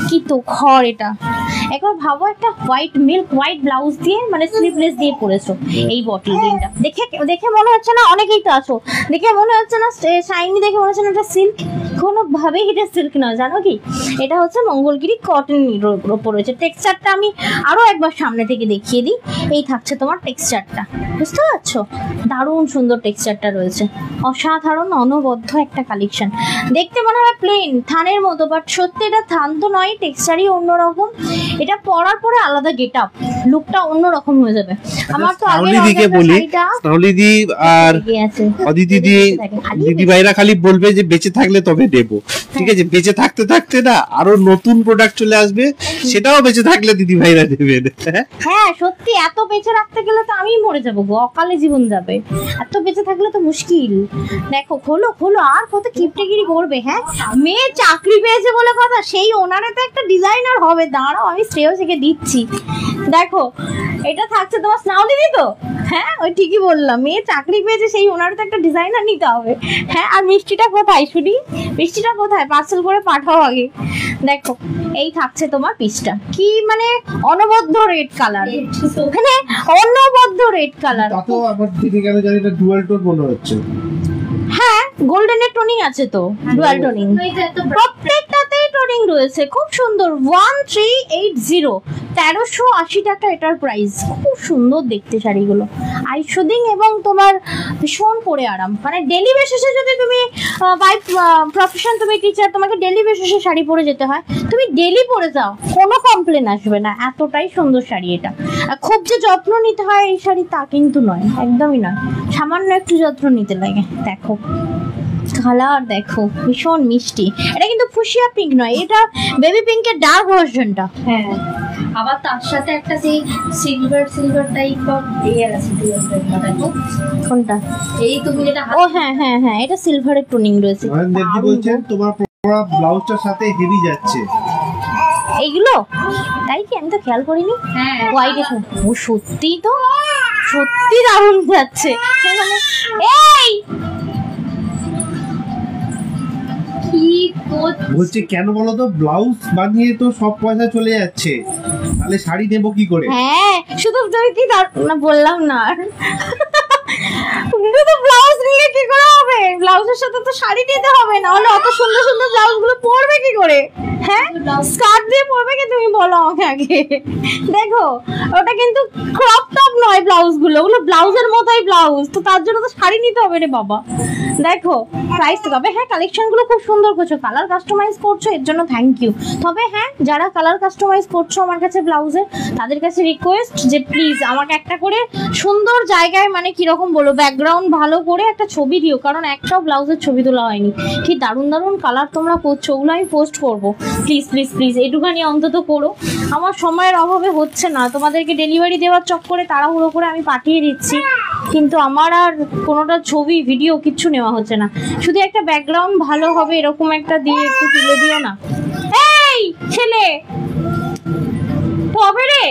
কি তো খড় এটা, একবার ভাবো একটা হোয়াইট ব্লাউজ দিয়ে, মানে স্লিভলেস দিয়ে পরেছো এই বটল গ্রিনটা, দেখে মনে হচ্ছে না, অনেকেই তো আছো, দেখে মনে হচ্ছে না শাইনি, দেখে মনে হচ্ছে না এটা সিল্ক, কোনোভাবেই এটা সিল্ক নয়, জানো কি, এটা হচ্ছে মঙ্গলগিরি কটন ওপর রয়েছে। টেক্সচারটা আমি আরো একবার সামনে থেকে দেখিয়ে দিই, এই থাকছে তোমার টেক্সচারটা, বুঝতে পারছো? দারুণ সুন্দর টেক্সচারটা রয়েছে, অসাধারণ অনবদ্য একটা কালেকশন। দেখতে মনে হয় প্লেন থানের মতো, বাট সত্যি এটা থান তো নয়, টেক্সচারই অন্যরকম, এটা পরার পরে আলাদা গেট আপ, লুকটা অন্যরকম হয়ে যাবে। আমার তো আগে দিদি আর অদিতি দিদি ভাইরা খালি বলবে যে বেঁচে থাকলে তবে দেব, ঠিক আছে, বেঁচে থাকতে থাকতে না আরো নতুন প্রোডাক্ট চলে আসবে, সেটাও বেঁচে থাকলে দিদি ভাইরা দেবেন। হ্যাঁ সত্যি, এত বেঁচে রাখতে গেলে তো আমি মরে যাবো গো, অকালে জীবন যাবে, এত বেঁচে থাকলে তো মুশকিল। দেখো খোলো, আর কত কিপটেগিরি করবে। হ্যাঁ মেয়ে চাকরি পেয়েছে বলে কথা, সেই ওনারে তো একটা ডিজাইনার হবে, দাঁড়াও আমি শ্রেয় থেকে দিচ্ছি। দেখো এটা থাকছে তোমার স্নাও দিদি তো, হ্যাঁ ওই ঠিকই বললাম, মেয়ে চাকরি পেয়েছে সেই ওনারে তো একটা ডিজাইনার নিতে হবে। হ্যাঁ আর মিষ্টিটা কোথায় শুনি, মিষ্টিটা কোথায়, পার্সেল করে পাঠাও আগে। দেখো এই থাকছে তোমার পিসটা, কি মানে অনবদ্য রেড কালার, মানে অনবদ্য রেড কালার, তাতেও আমার দিদি কেন জানি এটা ডুয়াল টোন মনে হচ্ছে। হ্যাঁ গোল্ডেনের টোনিং আছে তো, ডুয়াল টোনিং, প্রত্যেকটাতেই টোনিং রয়েছে, খুব সুন্দর। 1380, 1380 টাকা এটার প্রাইস, খুব সুন্দর দেখতে শাড়িগুলো, আইশুদিং এবং তোমার ভীষণ পরে আরাম, মানে ডেলি বেসিসে যদি তুমি বাই প্রফেশন তুমি টিচার, তোমাকে ডেলি বেসিসে শাড়ি পরে যেতে হয়, তুমি ডেলি পরে যাও, কোনো কমপ্লেন আসবে না, এতটাই সুন্দর শাড়ি এটা। খুব যে যত্ন নিতে হয় এই শাড়ি তা কিন্তু নয়, একদমই নয়, সামান্য একটু যত্ন নিতে লাগে। দেখো কালার দেখো ভীষণ মিষ্টি। এটা কিন্তু ফুশিয়া পিঙ্ক নয়, এটা বেবি পিঙ্কের ডার্ক ভার্সনটা। হ্যাঁ, আবার তার সাথে একটা সেই সিলভার টাইপ অফ এয়ার আছে। দেখো কোনটা? এই তুমি যেটা ও হ্যাঁ হ্যাঁ হ্যাঁ, এটা সিলভারের টোনিং রয়েছে। দেবজি বলছেন তোমার পরা ব্লাউজটার সাথে হেভি যাচ্ছে। এইগুলো তাই কি? আমি তো খেয়াল করিনি। হ্যাঁ হোয়াইট ও সত্যি তো, সত্যি দারুণ যাচ্ছে। এই কি বলছে কেন বলো তো, ব্লাউজ বানিয়ে তো সব পয়সা চলে যাচ্ছে, তাহলে শাড়ি নেবো কি করে? হ্যাঁ শুধু তুমি কি না বললাম না আর। শুধু ব্লাউজ নিলে কি করে হবে? ব্লাউজের সাথে তো শাড়ি নিতে হবে, না হলে অত সুন্দর সুন্দর ব্লাউজ গুলো পরবে কি করে? হ্যাঁ স্কার্ট দিয়ে পরবে কি তুমি বলো আমাকে আগে। দেখো ওটা কিন্তু ক্রপ টপ নয়, ব্লাউজ গুলো ওগুলো ব্লাউজের মতোই ব্লাউজ, তো তার জন্য তো শাড়ি নিতে হবে রে বাবা। দেখো প্রাইস তো, তবে হ্যাঁ কালেকশন গুলো খুব সুন্দর করছো, কালার কাস্টমাইজ করছো, এর জন্য থ্যাংক ইউ। তবে হ্যাঁ যারা কালার কাস্টমাইজ করছো আমার কাছে ব্লাউজে, তাদের কাছে রিকোয়েস্ট যে প্লিজ আমাকে একটা করে সুন্দর জায়গায়, মানে কিরকম বলো, ব্যাকগ্রাউন্ড ভালো করে একটা ছবি দিও, কারণ একটাও ব্লাউজের ছবি তোলা হয়নি। কি দারুণ দারুণ কালার তোমরা করছো, ওগুলো আমি পোস্ট করবো। প্লিজ প্লিজ প্লিজ এটুখানি অন্তত করো। আমার সময়ের অভাবে হচ্ছে না, তোমাদেরকে ডেলিভারি দেওয়ার চক্করে তাড়াহুড়ো করে আমি পাঠিয়ে দিচ্ছি, কিন্তু আমার আর কোনোটা ছবি ভিডিও কিচ্ছু নেওয়া হচ্ছে না। শুধু একটা ব্যাকগ্রাউন্ড ভালো হবে এরকম একটা দিয়ে একটু তুলে দিও না। এই ছেলে তবে রে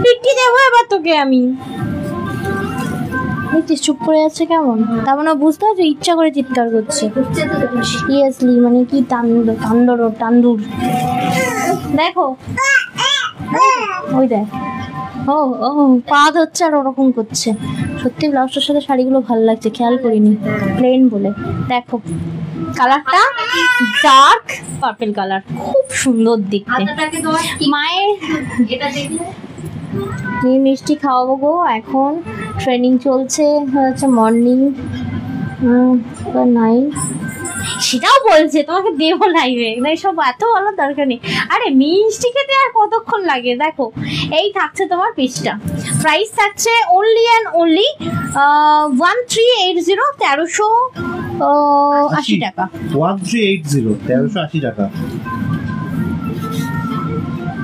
পিটি দেবো এবার তোকে আমি। চুপ করে যাচ্ছে কেমন? তার মানে বুঝতে পারছো ইচ্ছা করে চিৎকার করছে। সিরিয়াসলি মানে কি টান্দুর। দেখো ওই দেখ, ও ও পা ধরছে আর ওরকম করছে। সত্যি ব্লাউজটার সাথে শাড়িগুলো ভালো লাগছে, খেয়াল করিনি প্লেন বলে। দেখো কালারটা ডার্ক পার্পল কালার, খুব সুন্দর দেখতে। মায়ের মিষ্টি খাওয়াবো গো, এখন ট্রেনিং চলছে, হচ্ছে মর্নিং নাই, সেটাও বলছে তোমাকে দেবো লাইভে। সব এত বলার দরকার নেই। আরে মিষ্টি খেতে আর কতক্ষণ লাগে? দেখো এই থাকছে তোমার পিসটা, প্রাইস থাকছে অনলি অ্যান্ড অনলি 1380, 1380 টাকা। 1380, 1380 টাকা।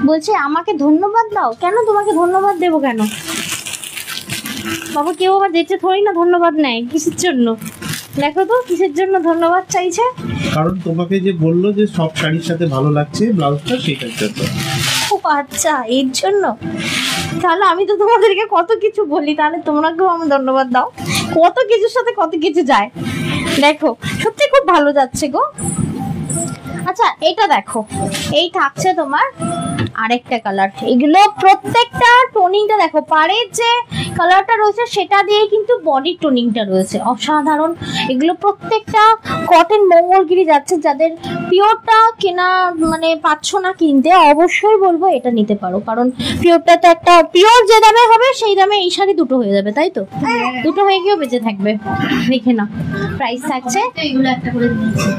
বলছে আমাকে ধন্যবাদ দাও। কেন তোমাকে ধন্যবাদ দেবো কেন বাবা? কেউ আবার দেখছে থোড়ি না ধন্যবাদ নেয়, কিসের জন্য? দেখো তো কিসের জন্য ধন্যবাদ চাইছে। কারণ তোমাকে যে বললো যে সব শাড়ির সাথে ভালো লাগছে ব্লাউজটা, সেটার জন্য। ও আচ্ছা এর জন্য। তাহলে আমি তো তোমাদেরকে কত কিছু বলি, তাহলে তোমরাকেও আমি ধন্যবাদ দাও। কত কিছুর সাথে কত কিছু যায়। দেখো সত্যি খুব ভালো যাচ্ছে গো। আচ্ছা এটা দেখো, এই থাকছে তোমার আরেকটা কালার। এগুলো প্রত্যেকটা টোনিংটা দেখো, পাড়ের যে কালারটা রয়েছে সেটা দিয়ে কিন্তু বডির টোনিংটা রয়েছে অসাধারণ। এগুলো প্রত্যেকটা কটন মঙ্গলগিরি যাচ্ছে। যাদের পিওরটা কেনা মানে পাচ্ছ না কিনতে, অবশ্যই বলবো এটা নিতে পারো, কারণ পিওরটা তো একটা পিওর যে দামে হবে সেই দামে এই শাড়ি দুটো হয়ে যাবে, তাই তো? দুটো হয়ে গিয়েও বেঁচে থাকবে। দেখে নাও প্রাইস থাকছে এগুলো একটা করে দিয়েছি।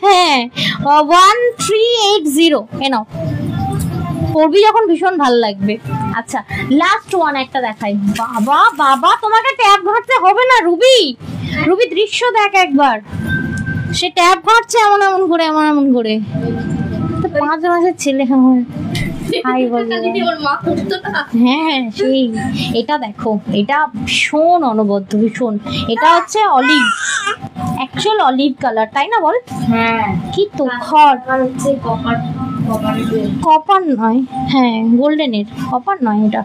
হ্যাঁ 1380। এনো পরবি যখন ভীষণ ভালো লাগবে। আচ্ছা লাস্ট ওয়ান একটা দেখাই। বাবা বাবা তোমাকে ট্যাব ঘাটতে হবে না রুবি, রুবি দৃশ্য দেখ একবার। সে ট্যাব ঘাটছে এমন এমন করে, এমন এমন করে। 5 মাসের ছেলে আমার। হ্যাঁ সেই এটা দেখো, এটা ভীষণ অনবদ্য, ভীষণ। এটা হচ্ছে অলিভ, অ্যাকচুয়াল অলিভ কালার, তাই না বল? হ্যাঁ কি তুখর হচ্ছে কপার নয়, হ্যাঁ গোল্ডেনের, কপার নয় এটা।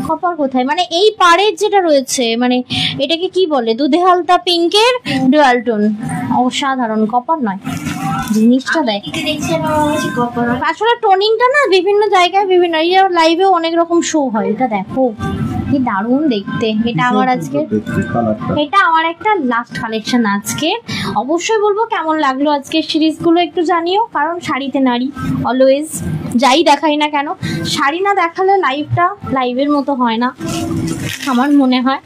কপার কোথায়? মানে এই পাড়ের যেটা রয়েছে, মানে এটাকে কি বলে, দুধে হালতা পিঙ্কের ডুয়াল টোন, অসাধারণ। কপার নয় জিনিসটা দেখ। আসলে টোনিংটা না বিভিন্ন জায়গায় বিভিন্ন লাইভেও অনেক রকম শো হয়। এটা দেখো কি দারুণ দেখতে। এটা আমার আজকে, এটা আমার একটা লাস্ট কালেকশন আজকে। অবশ্যই বলবো কেমন লাগলো আজকের সিরিজগুলো একটু জানিও, কারণ শাড়িতে নারী অলওয়েজ, যাই দেখাই না কেন শাড়ি না দেখালে লাইভটা লাইভের মতো হয় না আমার মনে হয়।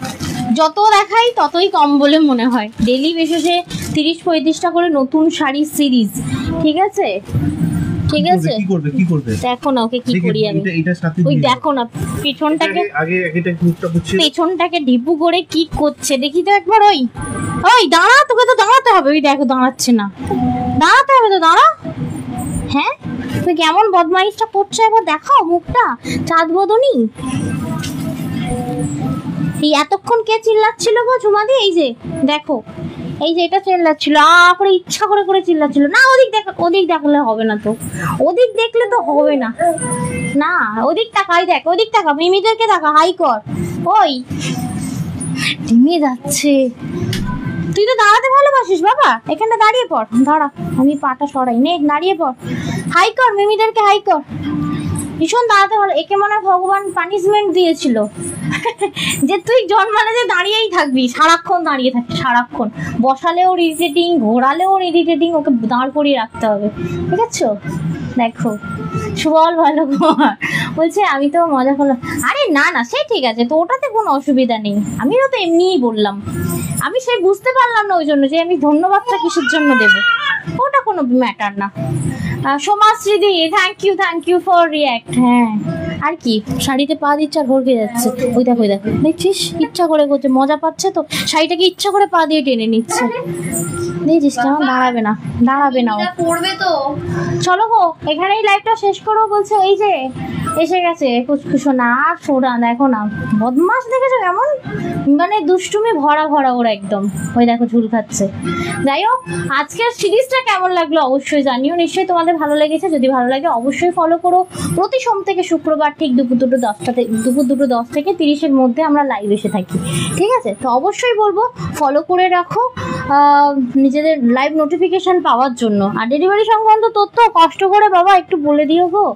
যত দেখাই ততই কম বলে মনে হয়। ডেলি বেসিসে 30-35টা করে নতুন শাড়ির সিরিজ, ঠিক আছে? ঠিক আছে কি করবে কি করবে দেখো না ওকে কি করি আমি এটা সাথে ওই দিয়ে দাও। দেখো না পেছনটাকে আগে এটা মুখটা বুঝছে পেছনটাকে ঢিপু করে কি করছে দেখি তো একবার। ওই ওই দাঁড়া, তোকে তো দাঁড়াতে হবে। ওই দেখো দাঁড়াচ্ছে না, দাঁড়াতে হবে তো, দাঁড়া। হ্যাঁ তুই কেমন বদমাইশটা করছে একবার দেখাও মুখটা, চাঁদ বদনি। এই এতক্ষণ কে চিল্লাচ্ছিল গো ঝুমাদি? এই যে দেখো, এই যে এটা চিল্লাচ্ছিল, করে ইচ্ছা করে করে চিল্লাচ্ছিল। না ওদিক দেখ, ওদিক দেখলে হবে না তো, ওদিক দেখলে তো হবে না। না ওদিক তাকাই, দেখ ওদিক তাকা, মিমিদেরকে তাকা, হাই কর। ওই ডিমে যাচ্ছে। তুই তো দাঁড়াতে ভালোবাসিস বাবা, এখানটা দাঁড়িয়ে পড়। দাঁড়া আমি পাটা সরাই, নে দাঁড়িয়ে পড়, হাই কর মিমিদেরকে, হাই কর। ভীষণ দাঁড়াতে ভালো। একে মনে হয় ভগবান পানিশমেন্ট দিয়েছিল যে তুই জন্মালে যে দাঁড়িয়েই থাকবি, সারাক্ষণ দাঁড়িয়ে থাকবি, সারাক্ষণ বসালেও ইরিটেটিং, ঘোরালেও ইরিটেটিং, ওকে দাঁড় করিয়ে রাখতে হবে। ঠিক আছে দেখো সুবল ভালো বলছে আমি তো মজা করলাম। আরে না না সে ঠিক আছে তো, ওটাতে কোনো অসুবিধা নেই, আমিও তো এমনিই বললাম। আমি সে বুঝতে পারলাম না ওই জন্য যে আমি ধন্যবাদটা কিসের জন্য দেবো, ওটা কোনো ম্যাটার না। সোমাশ্রী দি থ্যাংক ইউ ফর রিয়াক্ট। হ্যাঁ আর কি, শাড়িতে পা দিচ্ছে আর ভরকে যাচ্ছে। ওই দেখো ওই দেখো, দেখছিস ইচ্ছা করে করছে, মজা পাচ্ছে তো, শাড়িটাকে ইচ্ছা করে পা দিয়ে টেনে নিচ্ছে। দেখছিস কেমন দাঁড়াবে না, দাঁড়াবে না ও। পড়বে তো। চলো গো এখানেই লাইভটা শেষ করো বলছে। এই যে এসে গেছে কুচকুচো না আর সোনা, দেখো না বদমাস দেখেছো কেমন, মানে দুষ্টুমি ভরা ভরা ওরা একদম। ওই দেখো ঝুল খাচ্ছে। যাই হোক আজকের সিরিজটা কেমন লাগলো অবশ্যই জানিও, নিশ্চয়ই তোমাদের ভালো লেগেছে। যদি ভালো লাগে অবশ্যই ফলো করো। প্রতি সোম থেকে শুক্রবার ঠিক দুপুর 2:10 থেকে 30-এর মধ্যে আমরা লাইভ এসে থাকি। ঠিক আছে তো অবশ্যই বলবো ফলো করে রাখো নিজেদের লাইভ নোটিফিকেশন পাওয়ার জন্য। আর ডেলিভারি সংক্রান্ত তথ্য কষ্ট করে বাবা একটু বলে দিও গো।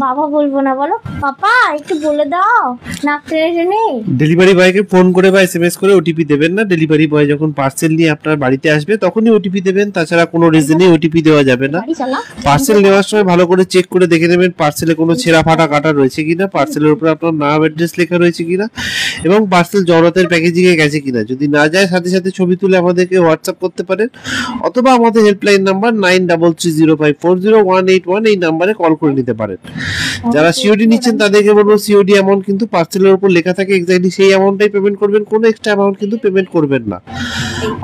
বাবা বলবো না, বলো পাপা একটু বলে দাও, নাক টেনে নেই। ডেলিভারি বয়কে ফোন করে বা এসএমএস করে ওটিপি দেবেন না। ডেলিভারি বয় যখন পার্সেল নিয়ে আপনার বাড়িতে আসবে তখনই ওটিপি দেবেন, তাছাড়া কোনো রিজনে ওটিপি দেওয়া যাবে না। পার্সেল নেওয়ার সময় ভালো করে চেক করে দেখে নেবেন পার্সেলে কোনো ছেঁড়া ফাটা কাটা রয়েছে কিনা, পার্সেলের উপর আপনার নাম অ্যাড্রেস লেখা রয়েছে কিনা, এবং পার্সেল জগতের প্যাকেজিং এ গেছে কিনা। যদি না যায় সাথে সাথে ছবি তুলে আমাদেরকে হোয়াটসঅ্যাপ করতে পারেন, অথবা আমাদের হেল্পলাইন নাম্বার 9330540181 এই নাম্বারে কল করে নিতে পারেন। যারা সিওডি নিচ্ছেন তাদেরকে বলবো সিওডি অ্যামাউন্ট কিন্তু পার্সেলের উপর লেখা থাকে এক্স্যাক্টলি সেই অ্যামাউন্টটাই পেমেন্ট করবেন, কোনো এক্সট্রা অ্যামাউন্ট কিন্তু পেমেন্ট করবেন না।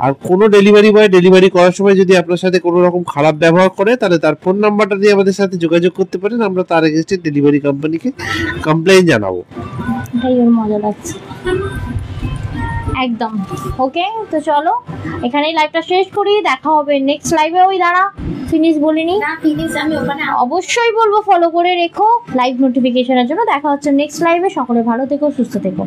আর কোনো ডেলিভারি বয় ডেলিভারি করার সময় যদি আপনার সাথে কোনো রকম খারাপ ব্যবহার করে তাহলে তার ফোন নাম্বারটা দিয়ে আমাদের সাথে যোগাযোগ করতে পারেন, আমরা তার এগেইনস্টে ডেলিভারি কোম্পানিকে কমপ্লেইন জানাবো। এটাই ওর মজা লাগছে একদম। ওকে তো চলো এখানেই লাইভটা শেষ করি, দেখা হবে নেক্সট লাইভে। ওই দাঁড়া ফিনিশ বলিনি, না ফিনিশ আমি ওখানে অবশ্যই বলবো ফলো করে রেখো লাইভ নোটিফিকেশনের জন্য। দেখা হচ্ছে নেক্সট লাইভে। সকলে ভালো থেকো, সুস্থ থেকো।